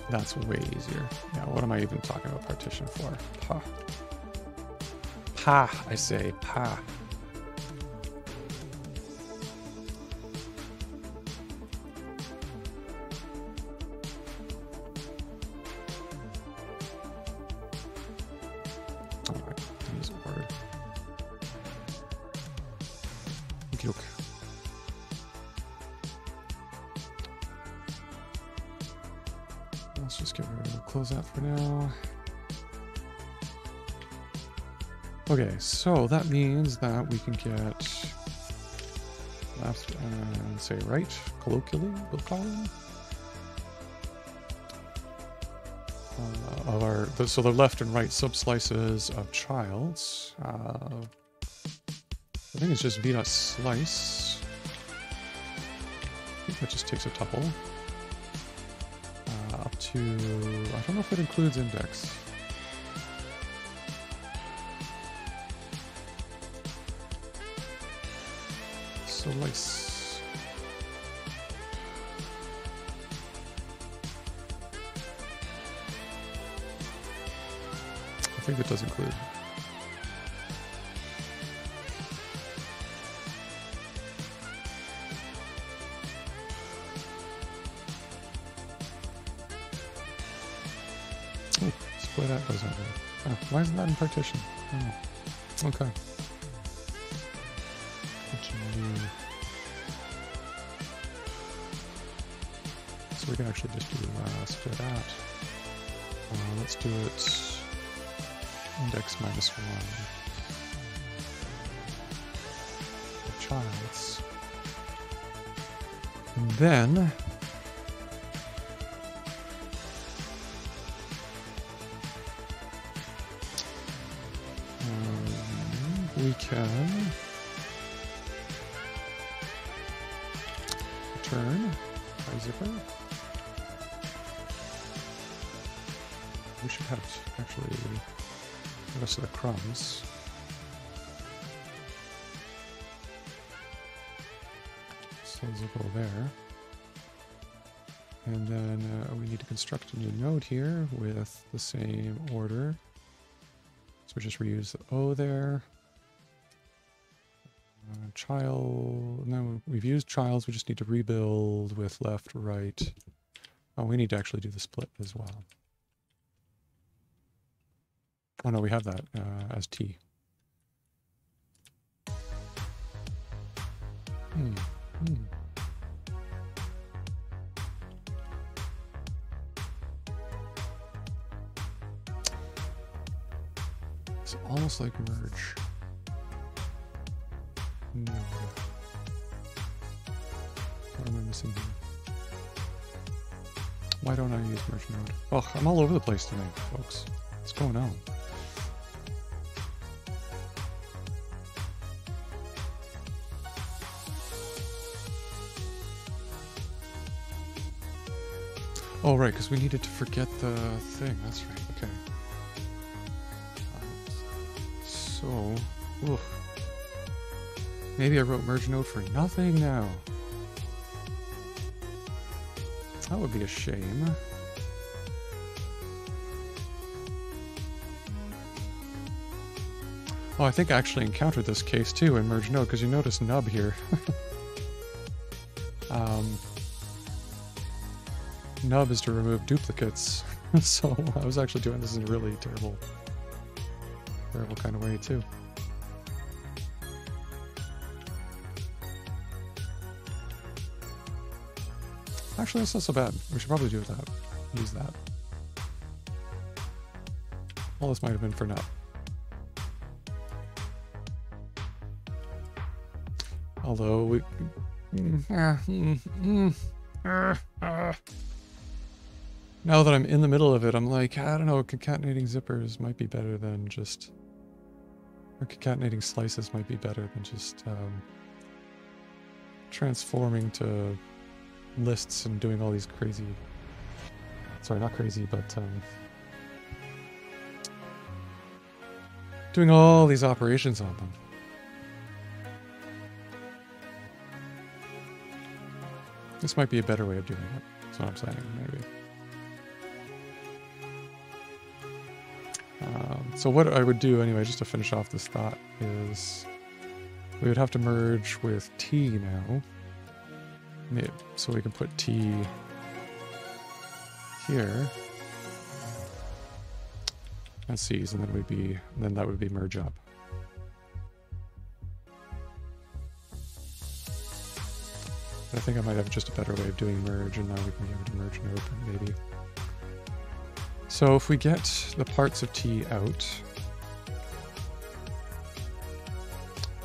That's way easier. Yeah, what am I even talking about partition for? Pa. Pa, I say, pa. Let's just close that for now. Okay, so that means that we can get left and say right, colloquially, we'll call them. Of our, so the left and right subslices of childs. I think it's just v.slice. I think that just takes a tuple. Up to, I don't know if it includes index. Slice. I think it does include. Split that doesn't work. Oh, why isn't that in partition? Oh, okay. So we can actually just do split out. Let's do it index -1. The childs. And then we can return by zipper. We should have actually the rest of the crumbs. So those will go there. And then we need to construct a new node here with the same order. So we just reuse the O there. Child, no, we've used childs, we just need to rebuild with left, right. Oh, we need to actually do the split as well. Oh no, we have that as T. It's almost like merge. No. What am I missing here? Why don't I use merge node? Oh, I'm all over the place tonight, folks. What's going on? Oh, right, because we needed to forget the thing. That's right, okay. So, ugh. Maybe I wrote merge node for nothing now. That would be a shame. Oh, I think I actually encountered this case too in merge node, because you notice nub here. Nub is to remove duplicates. So I was actually doing this in a really terrible kind of way too. Actually, that's not so bad. We should probably do that. Use that. Well, this might have been for now. Although we... Now that I'm in the middle of it, I'm like, I don't know, concatenating zippers might be better than just... Or concatenating slices might be better than just transforming to lists and doing all these crazy... Sorry, not crazy, but doing all these operations on them. This might be a better way of doing it. That's what I'm saying, maybe. So what I would do anyway, just to finish off this thought, is we would have to merge with T now. So we can put T here. And C's, and then that would be merge up. I think I might have just a better way of doing merge, and now we can give it a merge node, maybe. So if we get the parts of T out...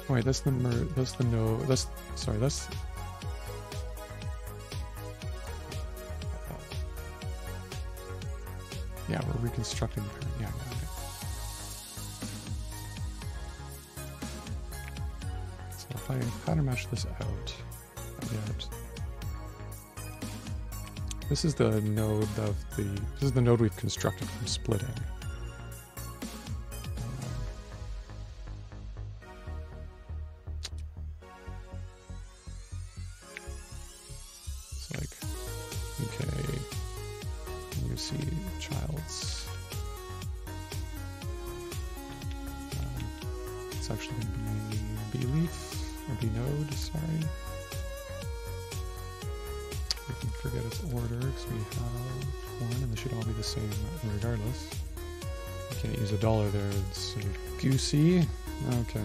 Wait, that's the node, sorry, that's... Yeah, we're reconstructing the parent, yeah, okay. So if I pattern match this out, yet. This is the node this is the node we've constructed from splitting. It's like, okay, you see child's. It's actually going to be B-leaf, or B-node, sorry. We can forget its order because we have one and they should all be the same regardless. You can't use $1 there, it's sort of goosey. Okay.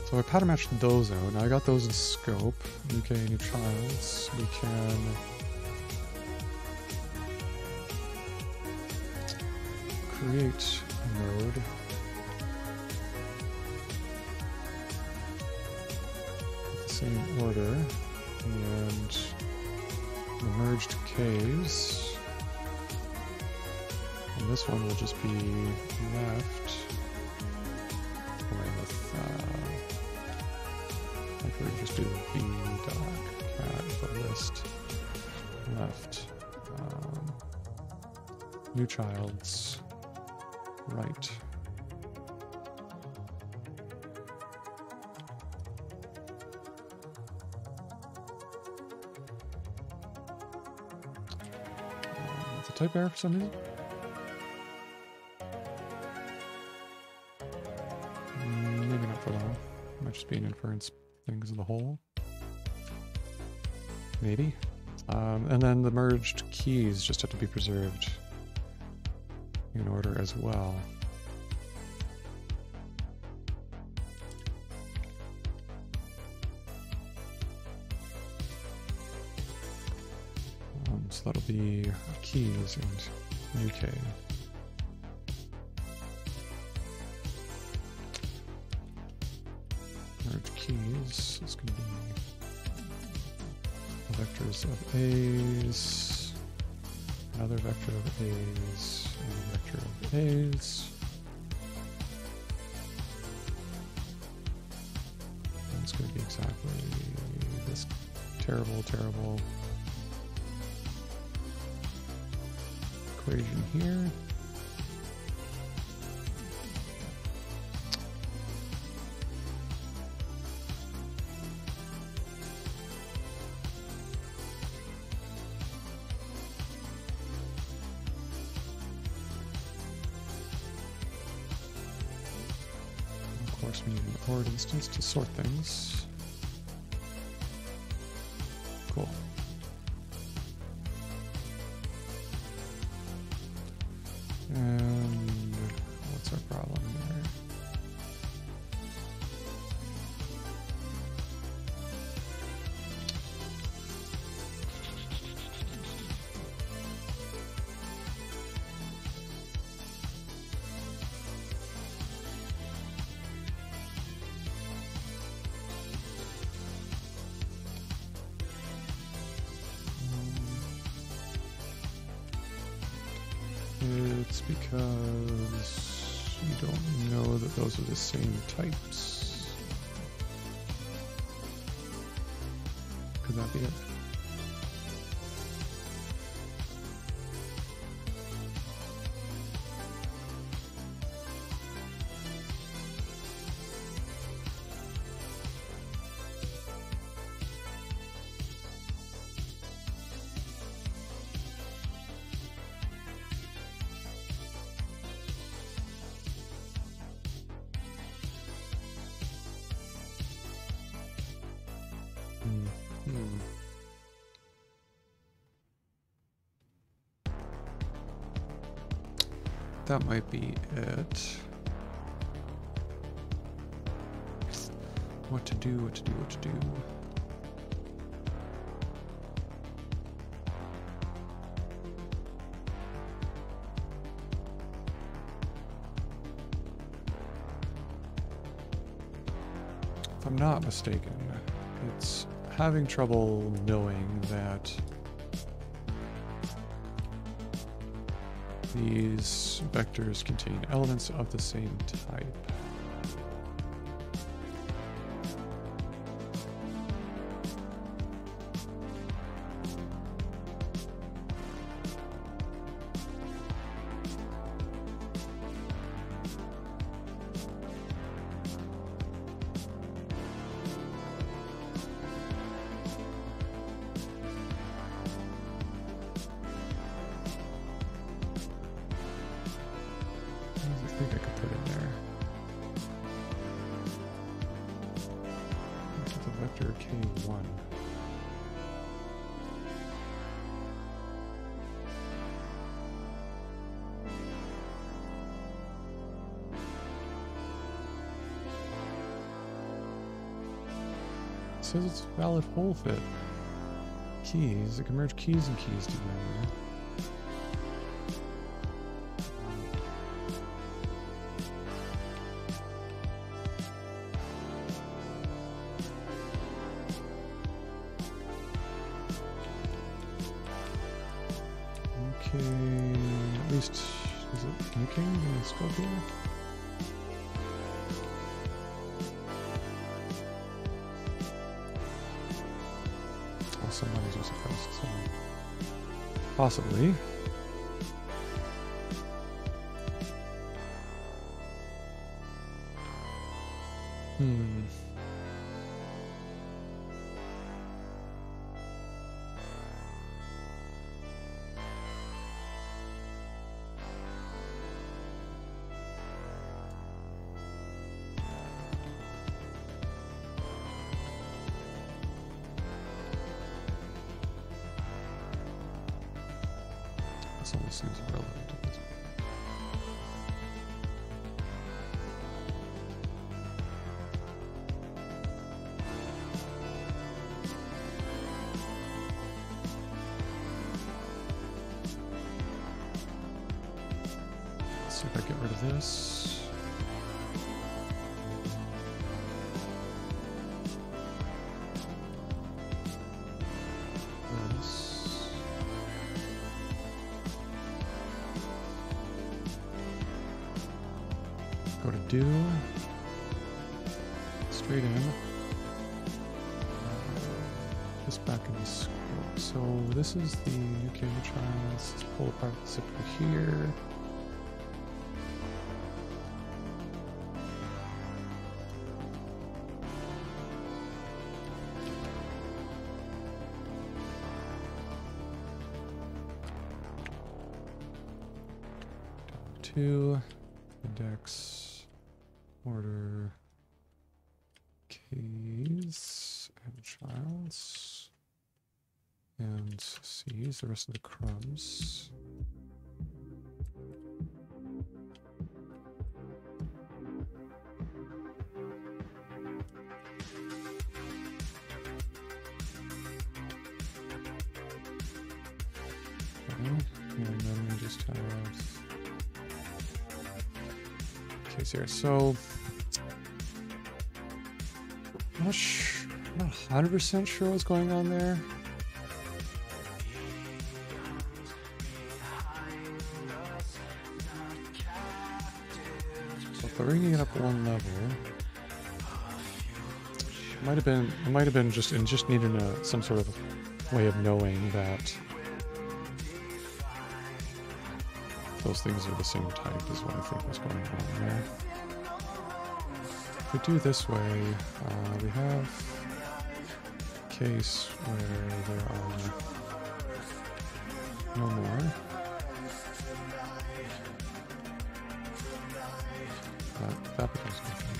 So I pattern matched those out. Now I got those in scope. Okay, new childs. We can create a node. Same order, and the merged K's, and this one will just be left with, I could just do b dot cat for list left, new child's right. Type error for some reason. just be an inference things as a whole. Maybe. And then the merged keys just have to be preserved in order as well. So that'll be keys and UK. Merge keys is going to be vectors of A's, another vector of A's, and a vector of A's. And it's going to be exactly this terrible, terrible equation here. We need an ORed instance to sort things. Cool. And what's our problem there? It's because you don't know that those are the same types. Could that be it? That might be it. What to do, what to do, what to do. If I'm not mistaken, it's having trouble knowing that these vectors contain elements of the same type. I think I could put in there. It's a vector K1. It says it's valid whole fit. Keys, it can merge keys and keys together. At least, is it nuking in the scope here? Well, somebody's also supposed to. Possibly. This almost seems irrelevant at this point. Let's see if I get rid of this. Go to do, straight in, this back in the scope. So this is the new camera child. Let's just pull apart the zipper here. To index, order, keys, and childs, and C's, the rest of the crumbs. Okay, and then we just have case here. So I'm not 100% sure what's going on there. So bringing it up one level, it might have been just needing some sort of way of knowing that those things are the same type is what I think was going on there. If we do this way, we have a case where there are no more. But that becomes nothing.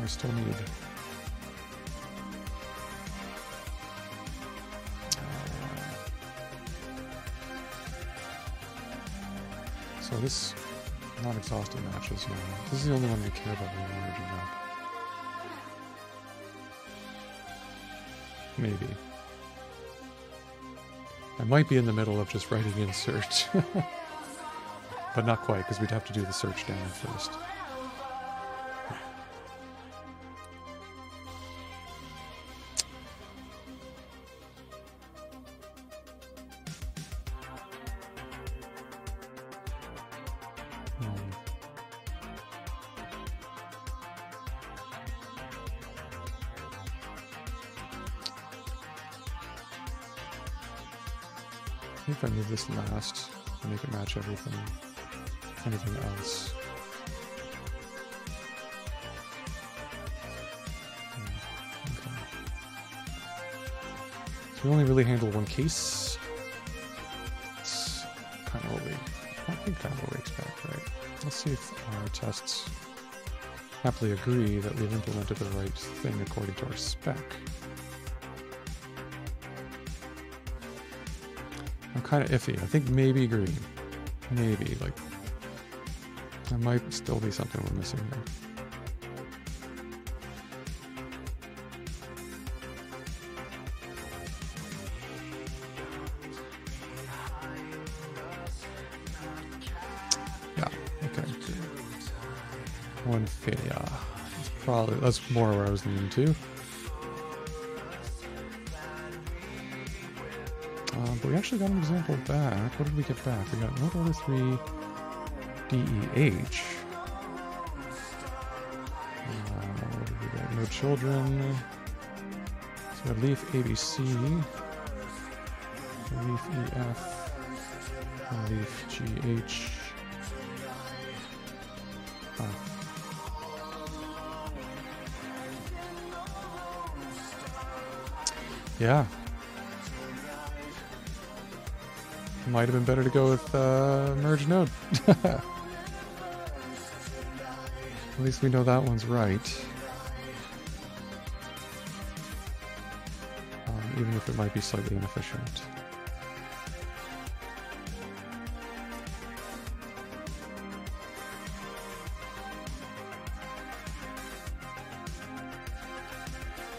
I still need so this not exhausted matches now. This is the only one we care about when we're merging up. Maybe. I might be in the middle of just writing insert. But not quite, because we'd have to do the search down first. I think if I move this last, I'll make it match anything else. Okay. So we only really handle one case. It's kind of what we expect, right? Let's see if our tests happily agree that we've implemented the right thing according to our spec. I'm kind of iffy. I think maybe green. Maybe, like, there might still be something we're missing there. Yeah, okay. One failure. That's more where I was leaning to. But we actually got an example back. What did we get back? We got node order 3 DEH. What did we get? Node children. So we have leaf ABC, leaf EF, and leaf GH. Oh. Yeah. Might have been better to go with merge node. At least we know that one's right. even if it might be slightly inefficient.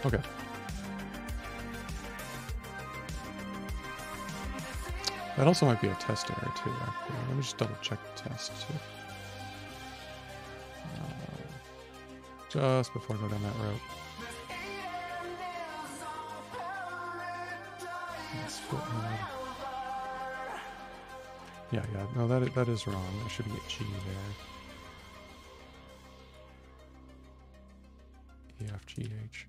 Okay. That also might be a test error too, actually. Let me just double check the test too. Just before I go down that route. Split node. Yeah, no, that is wrong. There should be a G there. E, F, G, H.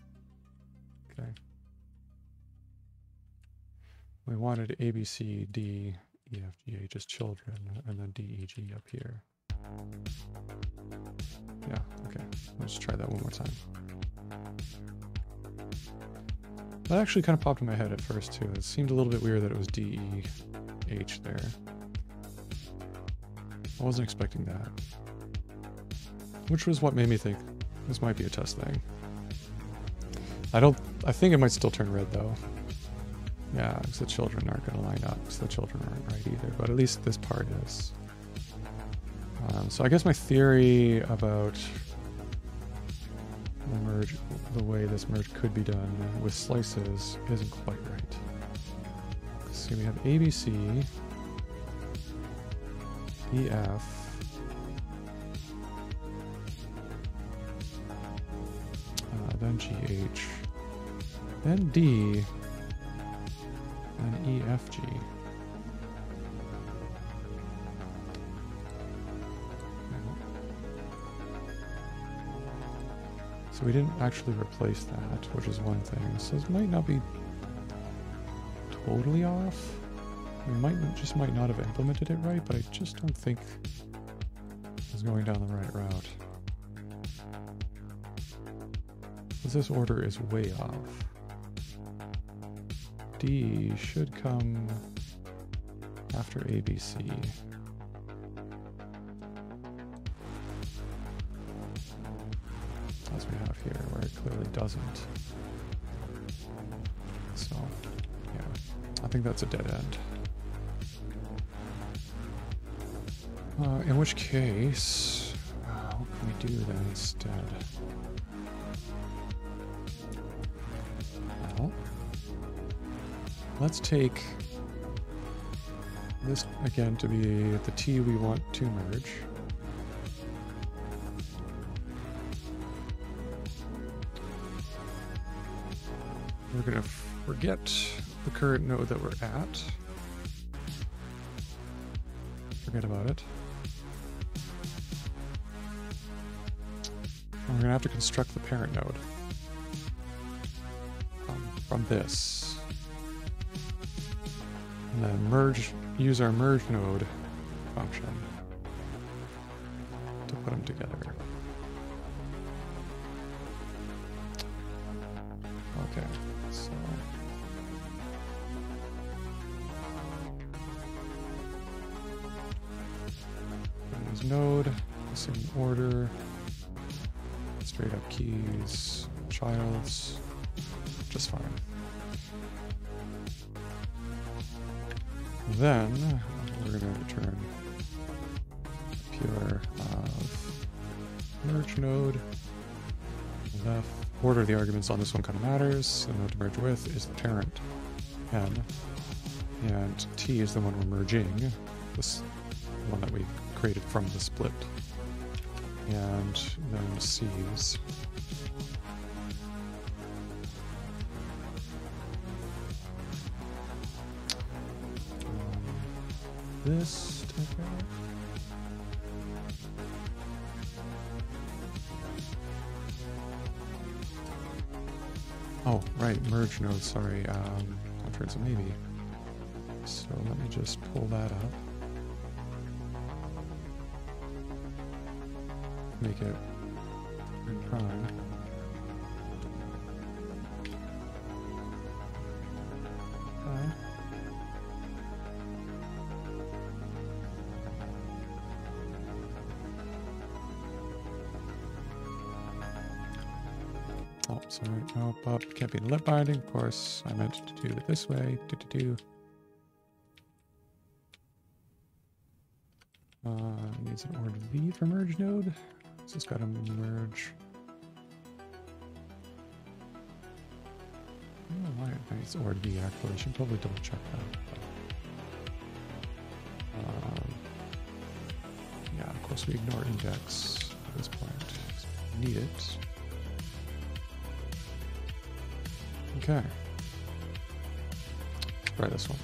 Okay. We wanted A, B, C, D, E, F, G, H as children, and then D, E, G up here. Yeah, okay. Let's just try that one more time. That actually kind of popped in my head at first, too. It seemed a little bit weird that it was D, E, H there. I wasn't expecting that. Which was what made me think this might be a test thing. I think it might still turn red, though. Yeah, because the children aren't going to line up, because the children aren't right either, but at least this part is. So I guess my theory about the merge, the way this merge could be done with slices, isn't quite right. So we have ABC, EF, then GH, then D, and EFG. So we didn't actually replace that, which is one thing. So it might not be totally off. We just might not have implemented it right, but I just don't think it's going down the right route. Because this order is way off. D should come after ABC. As we have here, where it clearly doesn't. So, yeah, I think that's a dead end. In which case, what can we do then instead? Well, let's take this again to be the T we want to merge. We're going to forget the current node that we're at. Forget about it. And we're going to have to construct the parent node from this. And then use our merge node function to put them together. Okay, so use node, same order, straight up keys, childs, just fine. Then we're going to return pure of merge node. Left order of the arguments on this one kind of matters. The node to merge with is the parent n, and T is the one we're merging, this one that we created from the split, and then C's. This type of oh, right, merge node, sorry, conference maybe. So let me just pull that up. Make it in prime. Okay. Oh, sorry. Oh, can't be the lip binding. Of course, I meant to do it this way. Needs an OR V for merge node. So it's got to merge. I don't know why it needs OR V actually. I should probably double check that. Yeah, of course we ignore index at this point. We need it. Okay. Let's try this one.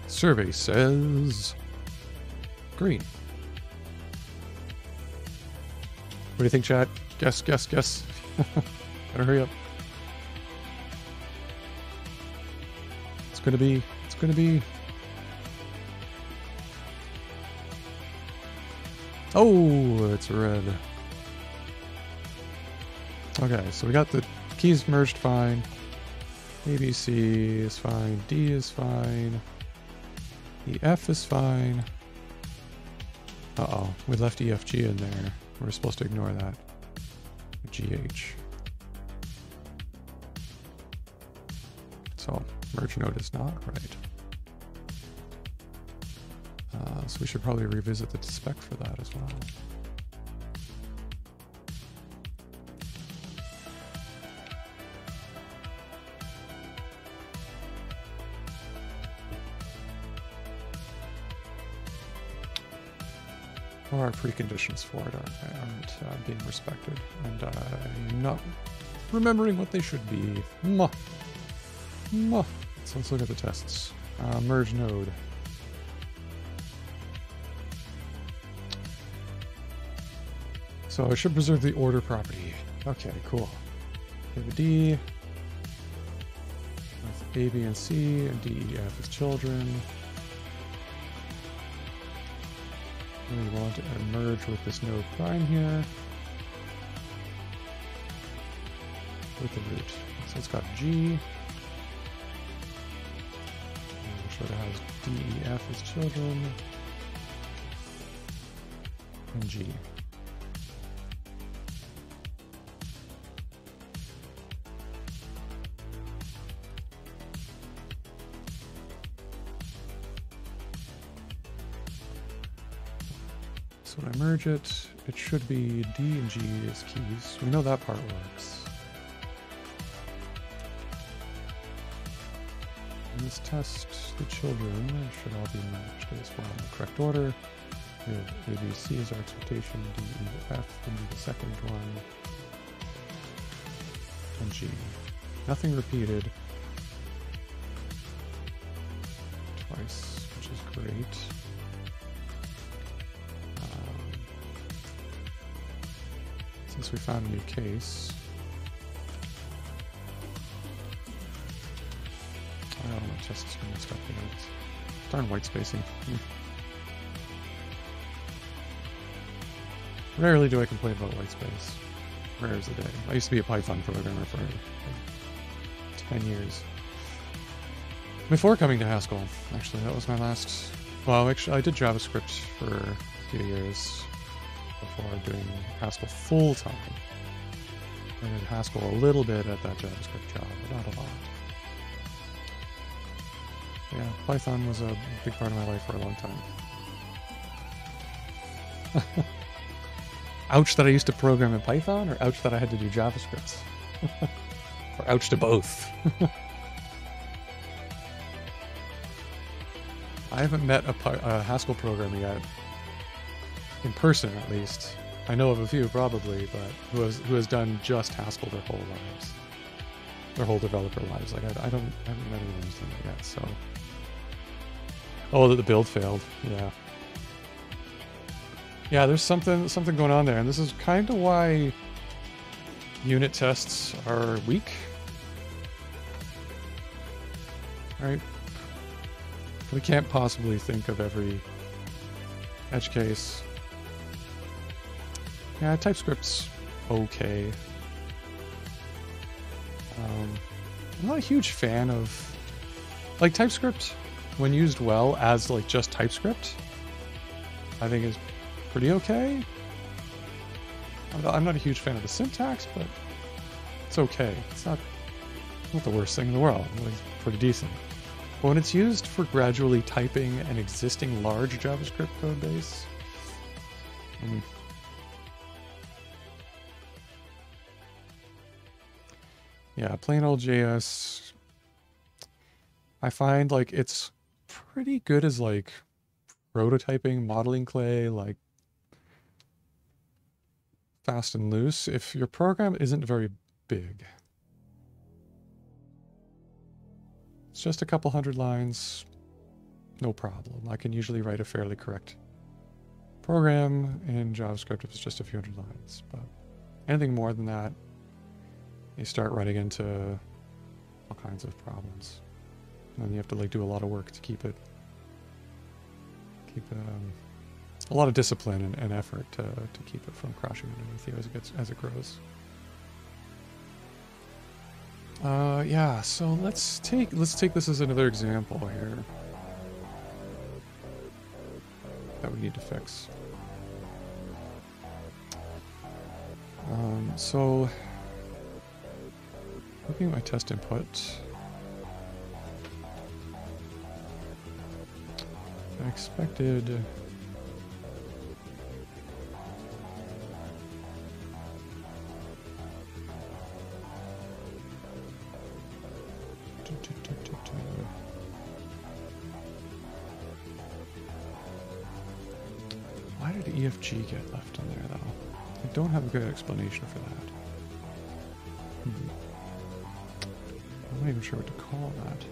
Survey says green. What do you think, chat? Guess. Better hurry up. It's gonna be. Oh, it's red. Okay, so we got the keys merged fine. ABC is fine. D is fine. EF is fine. Uh-oh, we left EFG in there. We're supposed to ignore that. GH. So, merge node is not right. So we should probably revisit the spec for that as well. Our preconditions for it aren't being respected, and I'm not remembering what they should be. So let's look at the tests. Merge node. So I should preserve the order property. Okay, cool. We have a D with A, B, and C, and D, E, F as children. We want to merge with this node prime here with the root. So it's got G. Make sure it has D, E, F as children. And G. So when I merge it, it should be D and G as keys. We know that part works. In this test, the children should all be merged as well in the correct order. We have A, B, C as our expectation, D, E, F, and the second one, and G. Nothing repeated twice, which is great. Since we found a new case. I don't know, my test is messed up here. Darn white spacing. Rarely do I complain about white space. Rare as the day. I used to be a Python programmer for 10 years. Before coming to Haskell, actually, that was my last... Well, actually, I did JavaScript for a few years before doing Haskell full-time. I did Haskell a little bit at that JavaScript job, but not a lot. Yeah, Python was a big part of my life for a long time. Ouch that I used to program in Python, or ouch that I had to do JavaScript? Or ouch to both? I haven't met a Haskell programmer yet. In person, at least. I know of a few, probably, but who has done just Haskell their whole lives. Their whole developer lives. Like, I haven't met anyone who's done that yet, so... Oh, that the build failed. Yeah. Yeah, there's something going on there, and this is kind of why unit tests are weak. Right? We can't possibly think of every edge case. Yeah, TypeScript's okay. I'm not a huge fan of... Like, TypeScript, when used well as, like, just TypeScript, I think is pretty okay. I'm not a huge fan of the syntax, but it's okay. It's not the worst thing in the world. It's pretty decent. But when it's used for gradually typing an existing large JavaScript code base, yeah, plain old JS, I find like it's pretty good as like prototyping, modeling clay, like fast and loose if your program isn't very big. It's just a couple hundred lines, no problem. I can usually write a fairly correct program in JavaScript if it's just a few hundred lines, but anything more than that, you start running into all kinds of problems. And you have to like do a lot of work to keep a lot of discipline and effort to keep it from crashing underneath you as it grows. Yeah, so let's take this as another example here that we need to fix. So looking at my test input, I expected why did EFG get left on there though? I don't have a good explanation for that. I'm not even sure what to call that.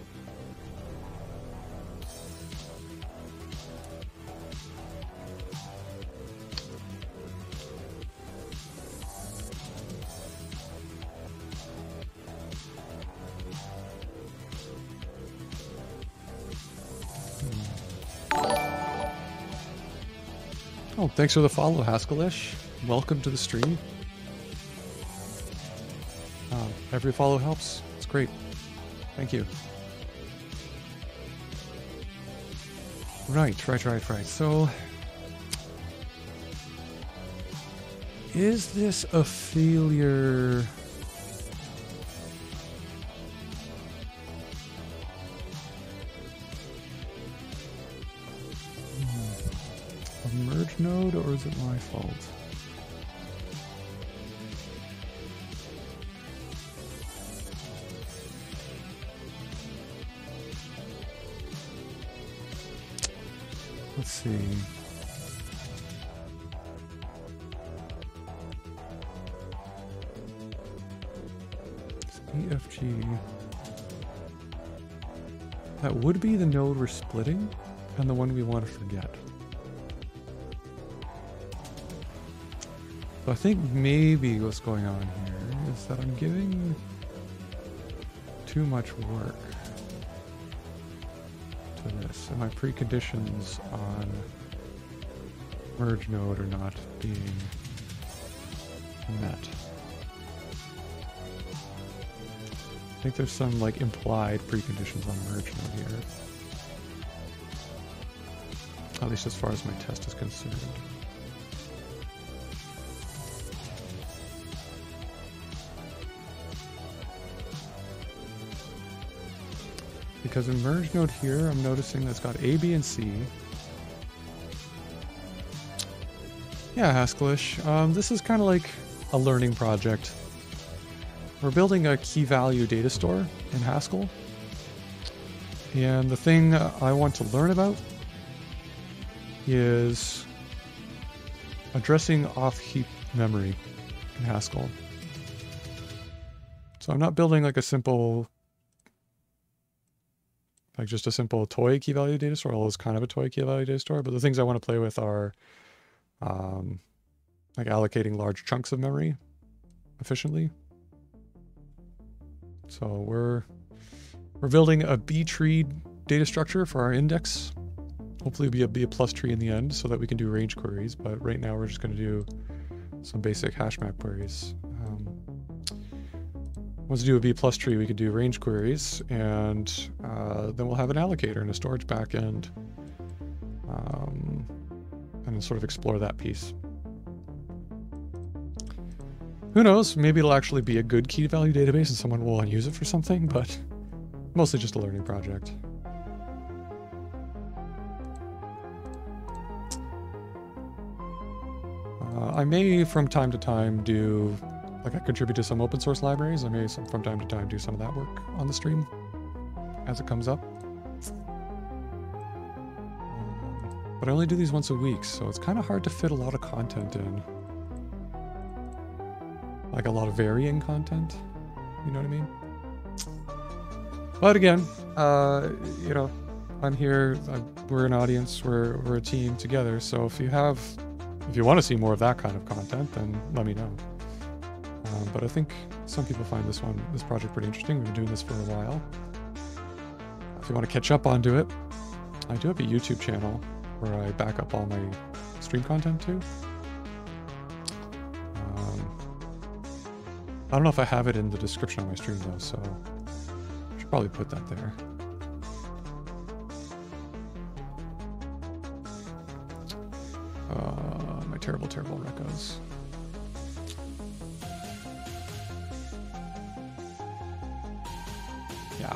Oh, thanks for the follow, Haskellish. Welcome to the stream. Every follow helps. It's great. Thank you. Right. So, is this a failure? A merge node, or is it my fault? Let's see. EFG. That would be the node we're splitting, and the one we want to forget. So I think maybe what's going on here is that I'm giving too much work to this, and my preconditions on merge node are not being met. I think there's some like implied preconditions on merge node here, at least as far as my test is concerned. Because in merge node here, I'm noticing that's got A, B, and C. Yeah, Haskellish. This is kind of like a learning project. We're building a KeyValue data store in Haskell. And the thing I want to learn about is addressing off-heap memory in Haskell. So I'm not building like a simple, like just a simple toy KeyValue data store, although it's kind of a toy KeyValue data store, but the things I want to play with are like allocating large chunks of memory efficiently. So we're building a B+Tree data structure for our index. Hopefully it'll be a B+Tree in the end so that we can do range queries, but right now we're just going to do some basic hash map queries. Once we do a B+Tree, we could do range queries, and then we'll have an allocator and a storage backend, and sort of explore that piece. Who knows? Maybe it'll actually be a good key value database and someone will want to use it for something, but mostly just a learning project. I may from time to time do, like I contribute to some open source libraries. I may from time to time do some of that work on the stream as it comes up. But I only do these once a week, so it's kind of hard to fit a lot of content in. Like a lot of varying content, you know what I mean? But again, you know, I'm here, we're an audience, we're a team together, so if you want to see more of that kind of content, then let me know. But I think some people find this project pretty interesting. We've been doing this for a while. If you want to catch up onto it, I do have a YouTube channel where I back up all my stream content too. I don't know if I have it in the description of my stream though, so I should probably put that there. My terrible, terrible recos. Yeah.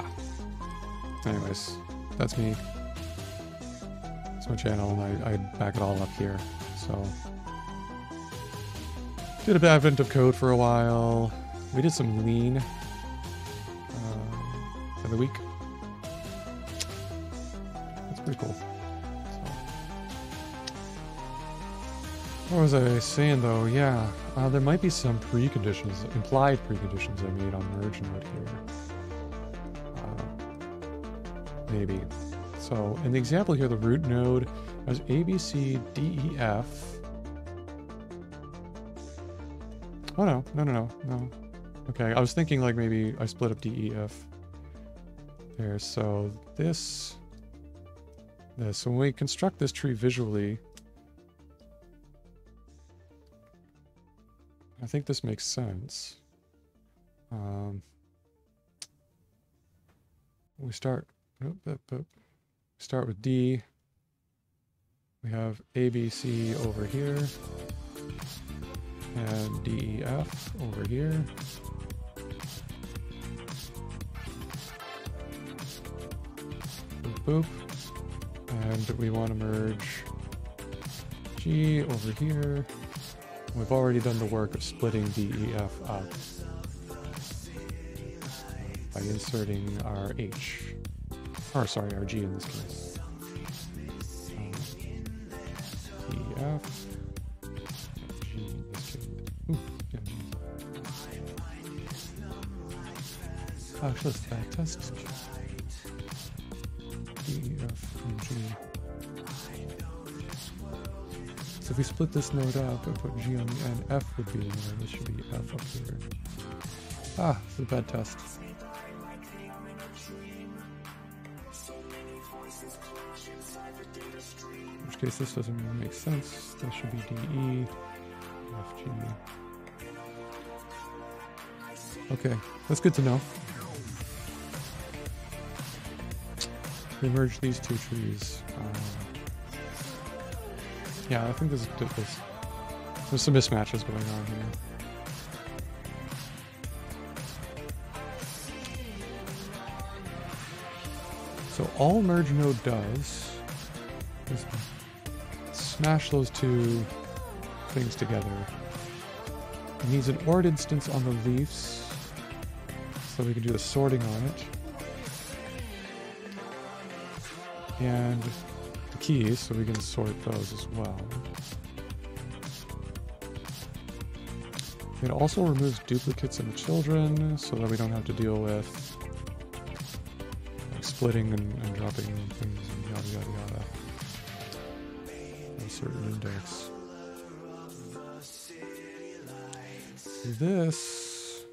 Anyways, that's me. It's my channel, and I back it all up here. So, did a advent of code for a while. We did some lean for the week. That's pretty cool. So. What was I saying though? Yeah, there might be some preconditions, implied preconditions I made on merge node here. Maybe. So in the example here, the root node has A, B, C, D, E, F. Oh no. Okay, I was thinking like maybe I split up D, E, F. There, so this. So when we construct this tree visually, I think this makes sense. We start with D. We have A, B, C over here, and D, E, F over here. Boop, boop. And we want to merge G over here. We've already done the work of splitting D, E, F up by inserting our H. Or sorry, our G in this case. D, F, G in this case. Ooh, yeah, G. Oh, actually, that's bad test. D, F, and G. So if we split this node up and put G on the end, F would be in there. This should be F up here. Ah, it's a bad test. In which case this doesn't really make sense. This should be DE, F, G. Okay, that's good to know. We merge these two trees. Yeah, I think there's some mismatches going on here. So all merge node does is smash those two things together. It needs an ORed instance on the leaves so we can do the sorting on it. And the keys, so we can sort those as well. It also removes duplicates in the children, so that we don't have to deal with like splitting and dropping things and yada yada yada. A certain index. This.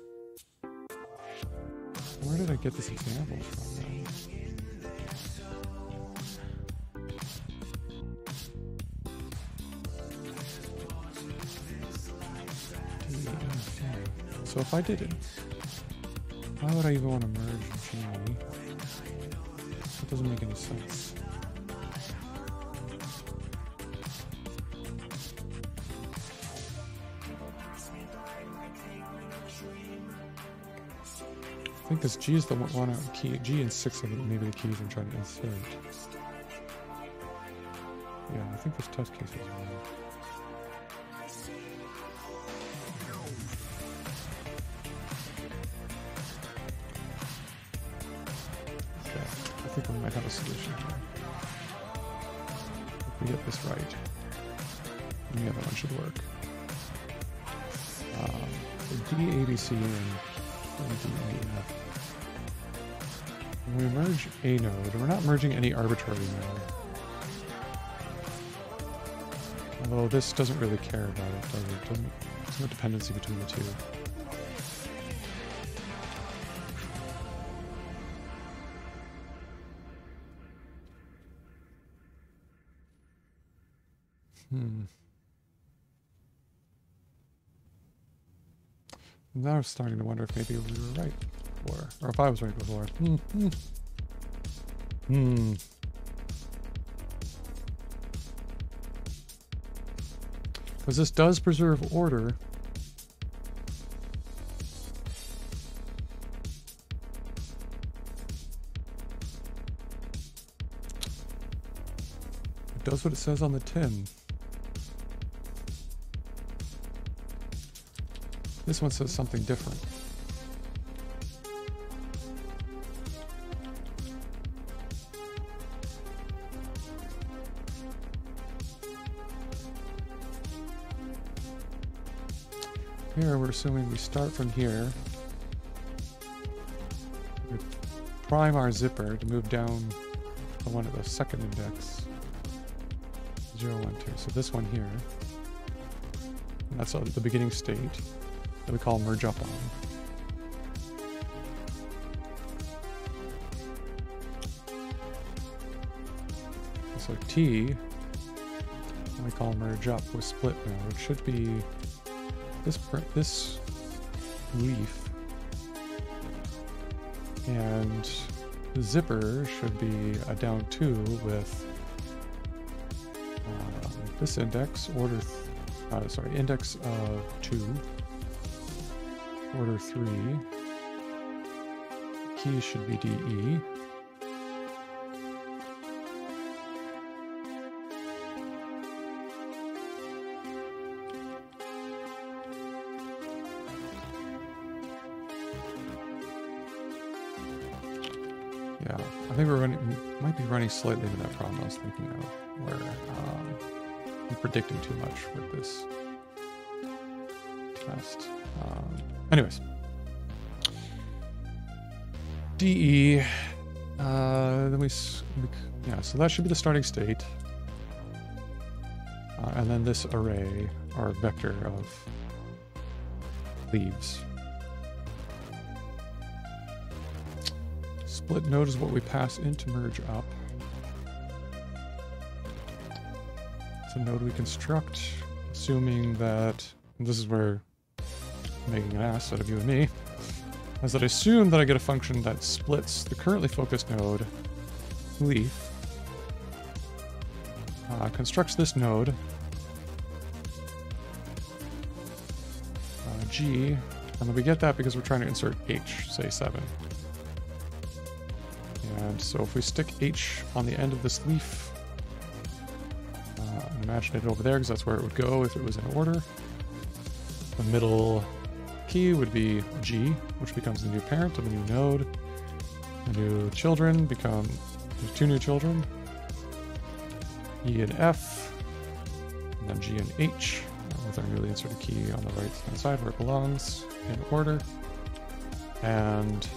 Where did I get this example from? So if I did it, why would I even want to merge G? That doesn't make any sense. I think this G is the one key. G and 6 are maybe the keys I'm trying to insert. Yeah, I think this test case is wrong. Okay, I think we might have a solution here. If we get this right, then the other one should work. So D, A, B, C, and D, E, F. When we merge a node, we're not merging any arbitrary node. Although this doesn't really care about it, does it? There's no dependency between the two. Now I'm starting to wonder if maybe we were right before, or if I was right before. Because this does preserve order. It does what it says on the tin. This one says something different. Here we're assuming we start from here. We prime our zipper to move down to one of the second index. 0, 1, 2. So this one here. And that's the beginning state that we call merge up on. So T, we call merge up with split node, should be this leaf, and the zipper should be a down 2 with this index, index of 2, order 3, key should be DE. Yeah, I think might be running slightly into that problem I was thinking of, where I'm predicting too much with this test. Anyways, DE, then so that should be the starting state, and then this array, or vector of leaves. Split node is what we pass into merge up. It's a node we construct, assuming that, and this is where I'm making an ass out of you and me, is that I assume that I get a function that splits the currently focused node, leaf, constructs this node, G, and then we get that because we're trying to insert H, say 7. And so if we stick H on the end of this leaf, and imagine it over there because that's where it would go if it was in order. The middle key would be G, which becomes the new parent of the new node. The new children become, there's 2 new children, E and F, and then G and H, with our newly inserted key on the right hand side where it belongs, in order. And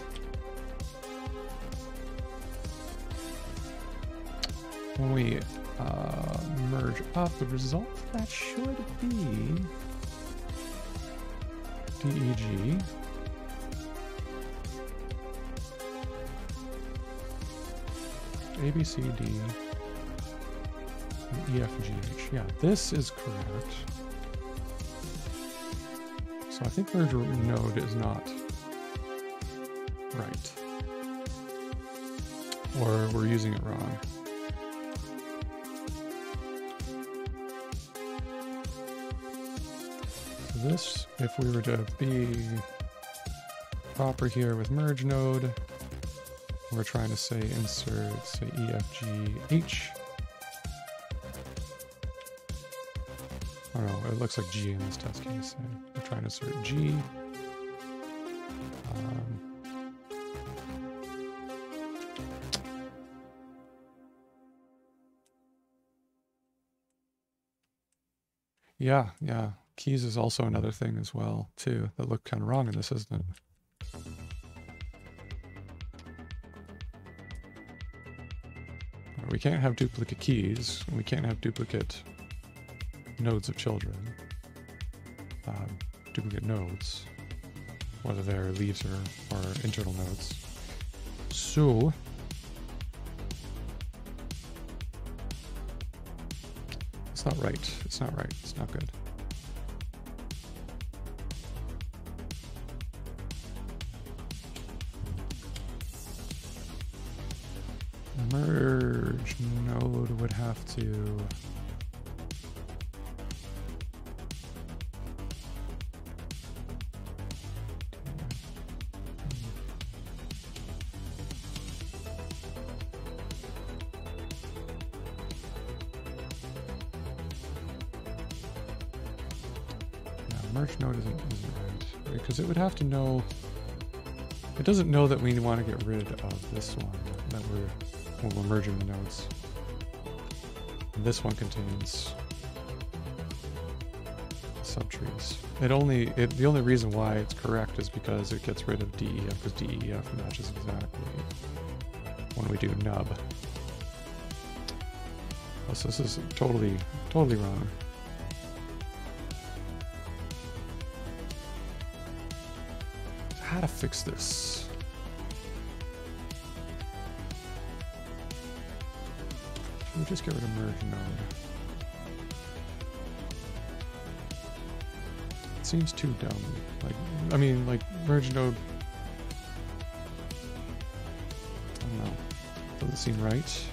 when we merge up, the result of that should be DEG. ABCD and EFGH. Yeah, this is correct. So I think merge node is not right. Or we're using it wrong. So this, if we were to be proper here with merge node. We're trying to say insert, say E, F, G, H. Oh no, it looks like G in this test case. We're trying to insert G. Yeah, yeah. Keys is also another thing as well, too, that looked kind of wrong in this, isn't it? We can't have duplicate keys, and we can't have duplicate nodes of children. Duplicate nodes, whether they're leaves or internal nodes. So, it's not right. It's not right. It's not good. Merge node would have to... merge node isn't right, because it would have to know, it doesn't know that we want to get rid of this one that when we're merging the nodes. And this one contains subtrees. The only reason why it's correct is because it gets rid of DEF, because DEF matches exactly when we do nub. So this is totally wrong. How to fix this? Should we just get rid of merge node? It seems too dumb. Like merge node. I don't know. Doesn't seem right.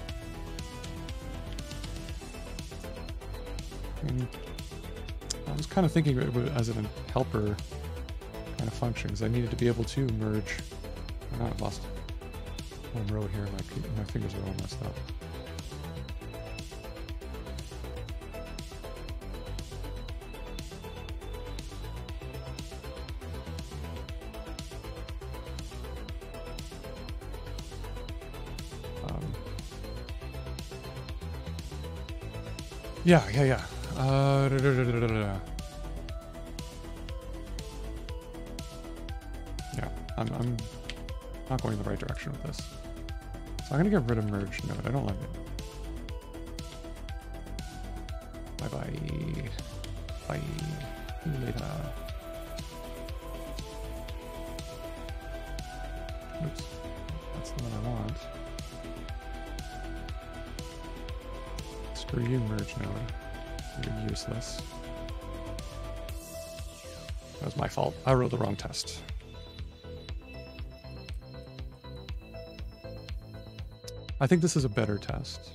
I was kind of thinking of it as a helper kind of function, because I needed to be able to merge. I've lost one row here. My fingers are all messed up. Yeah. Yeah, I'm not going the right direction with this. So I'm gonna get rid of merge node. I don't like it. Bye-bye. Bye. See you later. Oops. That's the one I want. Screw you, merge node. You're useless. That was my fault. I wrote the wrong test. I think this is a better test.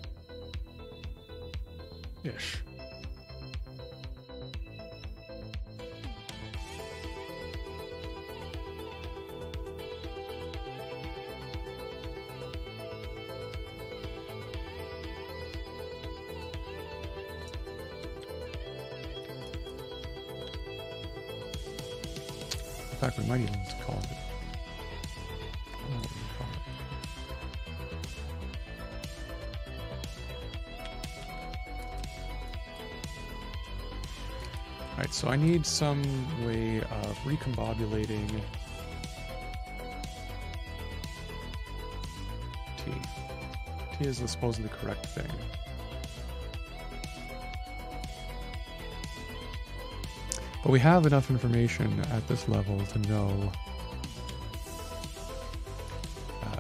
Ish. In fact, we might even call it. Alright, so I need some way of recombobulating T. T is the supposedly correct thing. But we have enough information at this level to know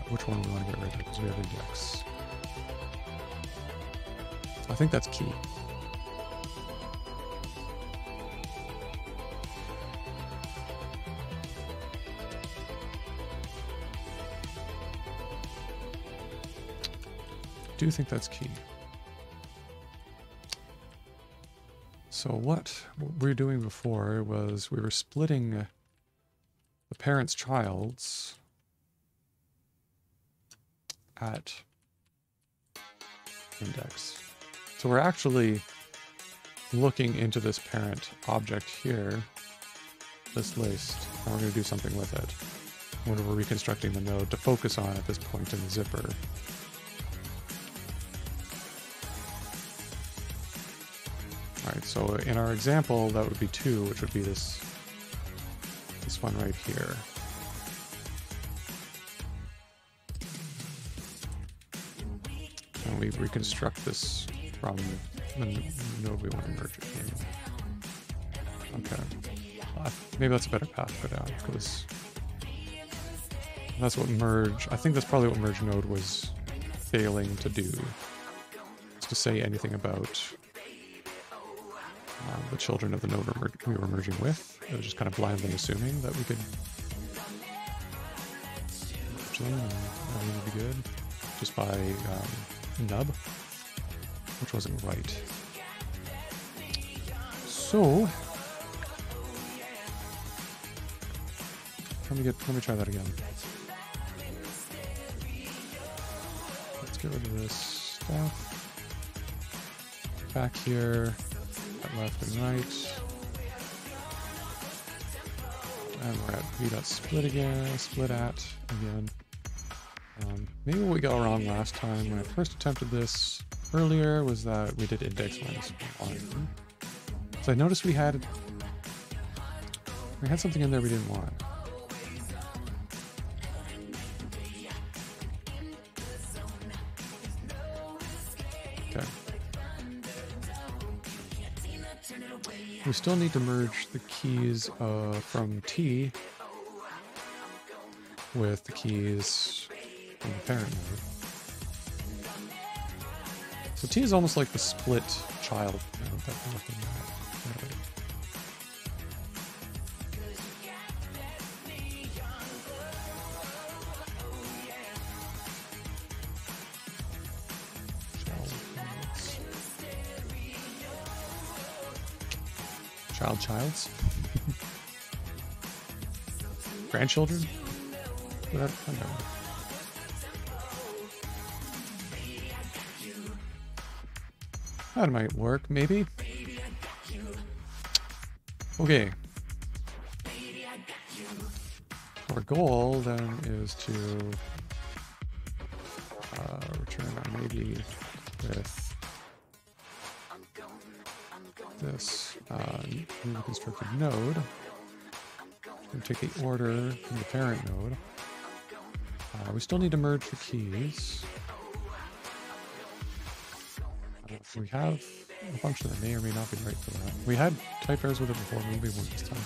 which one we want to get rid of, because we have index. I think that's key. I do think that's key. So what we were doing before was we were splitting the parent's child's at index. So we're actually looking into this parent object here, this list, and we're going to do something with it when we're reconstructing the node to focus on at this point in the zipper. Alright, so in our example, that would be 2, which would be this one right here. And we reconstruct this from the node we want to merge it in. Okay. Maybe that's a better path to go down, because that's what merge... I think that's probably what merge node was failing to do. Is to say anything about the children of the node we were merging with. It was just kind of blindly assuming that we could merge them and everything would be good just by nub, which wasn't right. So let me try that again. Let's get rid of this stuff. Back here. Left and right. And we're at v.split again, split at again. Maybe what we got wrong last time when I first attempted this earlier was that we did index -1. So I noticed we had something in there we didn't want. Okay. We still need to merge the keys from T with the keys from the parent node. So T is almost like the split child node that we're looking at. Childs? Grandchildren? I don't know. That might work, maybe. Okay. Our goal then is to return our maybe with this newly constructed node. We'll take the order from the parent node. We still need to merge the keys. We have a function that may or may not be right for that. We had type errors with it before, maybe we won't this time.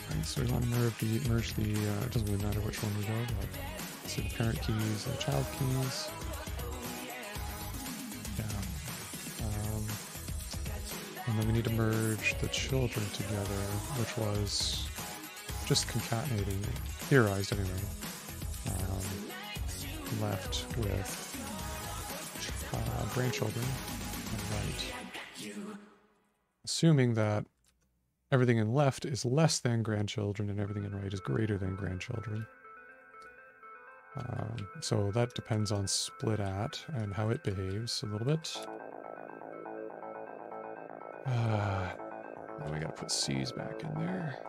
Alright, so we want to merge the it doesn't really matter which one we go, but let's see the parent keys and the child keys. And then we need to merge the children together, which was just concatenating, theorized anyway, left with grandchildren and right. Assuming that everything in left is less than grandchildren and everything in right is greater than grandchildren. So that depends on split at and how it behaves a little bit. We gotta put C's back in there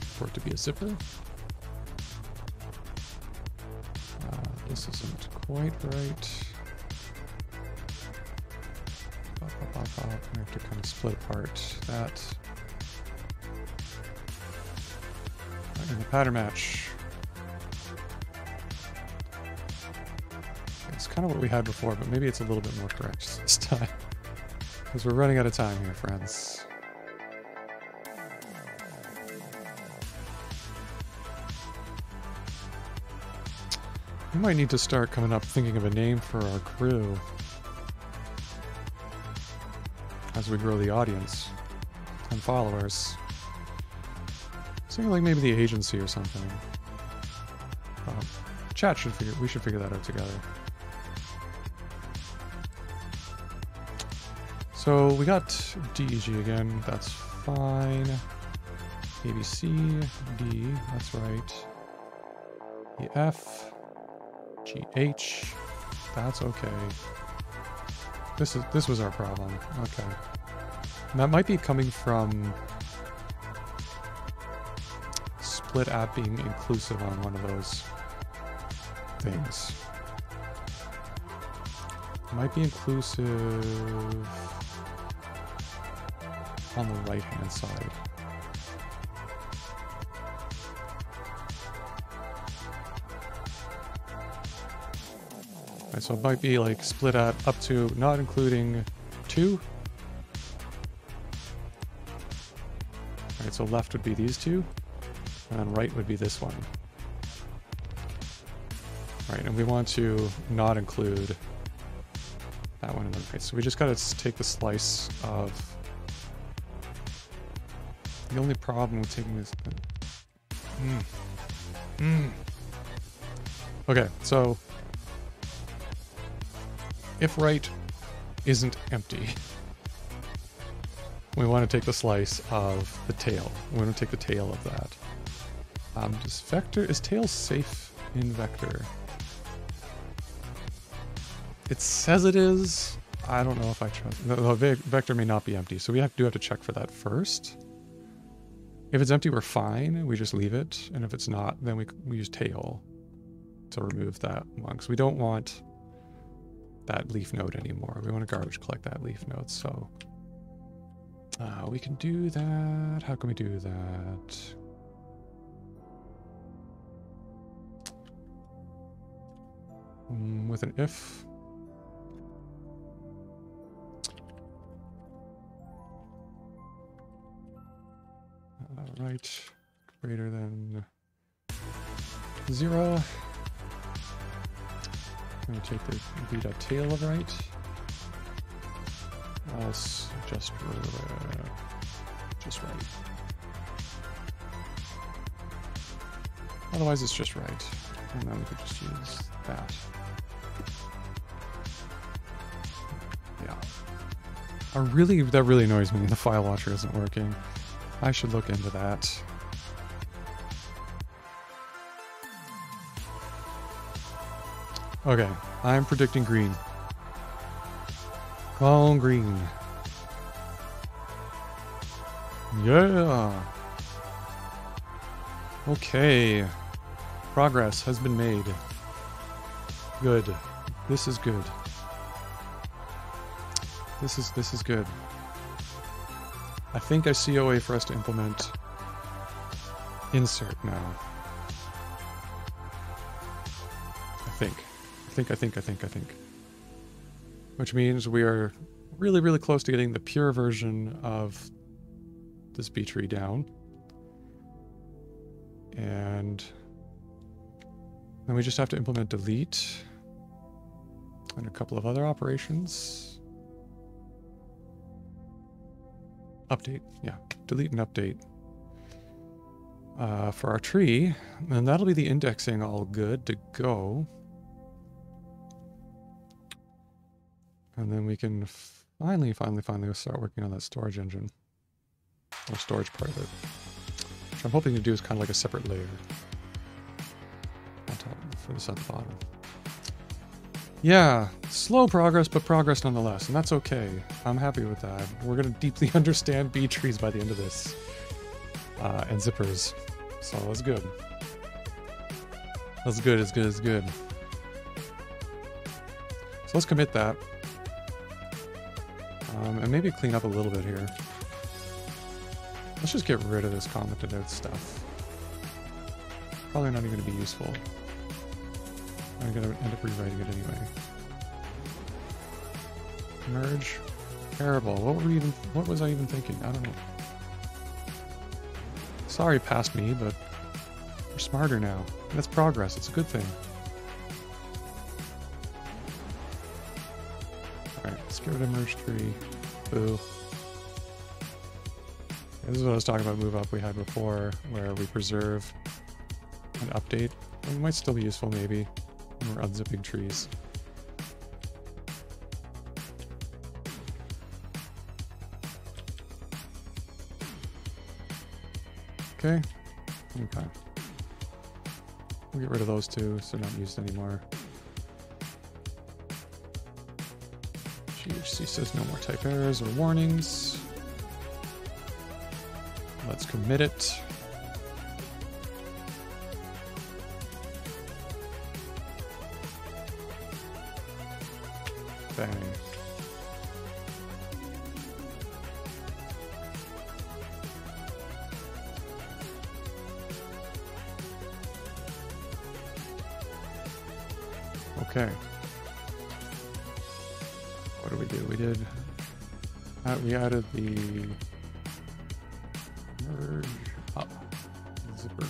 for it to be a zipper. This isn't quite right. We have to kind of split apart that. And the pattern match. It's kind of what we had before, but maybe it's a little bit more correct this time. Because we're running out of time here, friends. We might need to start coming up thinking of a name for our crew as we grow the audience and followers. Something like maybe the agency or something. Chat should we should figure that out together. So we got DEG again, that's fine. ABC, D, that's right. EF, GH, that's okay. This was our problem, okay. And that might be coming from split app being inclusive on one of those things. It might be inclusive on the right-hand side. Right, so it might be like split at up to not including 2. Right, so left would be these 2, and then right would be this one. Right, and we want to not include that one in the right. So we just gotta take the slice of. The only problem with taking this. Okay, so if right isn't empty, we want to take the slice of the tail. We want to take the tail of that. Is tail safe in vector? It says it is. I don't know if I trust. The vector may not be empty, so we do have to check for that first. If it's empty, we're fine. We just leave it, and if it's not, then we use tail to remove that one, because we don't want that leaf node anymore. We want to garbage collect that leaf node, so we can do that. How can we do that? With an if. Right greater than 0. I'm going to take the b.tail of right. Else just right. Otherwise it's just right. And then we could just use that. Yeah. That really annoys me. The file watcher isn't working. I should look into that. Okay, I'm predicting green. Clone green. Yeah. Okay. Progress has been made. Good. This is good. This is good. I think I see a way for us to implement insert now. I think. Which means we are really, really close to getting the pure version of this B-Tree down. And then we just have to implement delete and a couple of other operations. Update, yeah, delete and update for our tree, and that'll be the indexing all good to go. And then we can finally start working on that storage engine, or storage part of it. Which I'm hoping to do is kind of like a separate layer on top for this at the bottom. Yeah, slow progress, but progress nonetheless, and that's okay. I'm happy with that. We're going to deeply understand B-trees by the end of this. And zippers. So that's good. That's good, it's good, it's good. So let's commit that. And maybe clean up a little bit here. Let's just get rid of this commented out stuff. Probably not even going to be useful. I'm going to end up rewriting it anyway. Merge. Terrible. What was I even thinking? I don't know. Sorry, past me, but we're smarter now. And that's progress. It's a good thing. Alright, let's get rid of merge tree. Boo. Yeah, this is what I was talking about move up we had before, where we preserve and update. It might still be useful maybe when we're unzipping trees. okay? Okay. We'll get rid of those two, so they're not used anymore. GHC says no more type errors or warnings. Let's commit it. Bang. Okay. What do we do? We did... we added the... merge up zipper.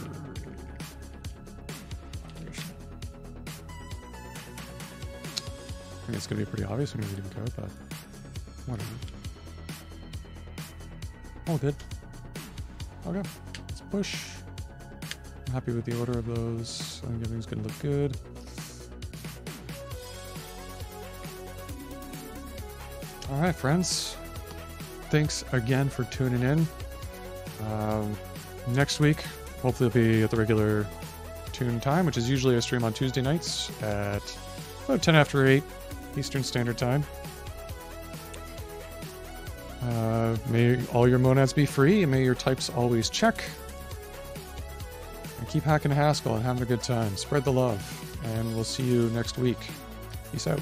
I think it's going to be pretty obvious when you read code, but whatever. All good. Okay, let's push. I'm happy with the order of those. I think everything's going to look good. All right, friends. Thanks again for tuning in. Next week, hopefully it'll be at the regular tune time, which is usually a stream on Tuesday nights at about 10 after 8 Eastern Standard Time. May all your monads be free, and may your types always check. And keep hacking Haskell and having a good time. Spread the love, and we'll see you next week. Peace out.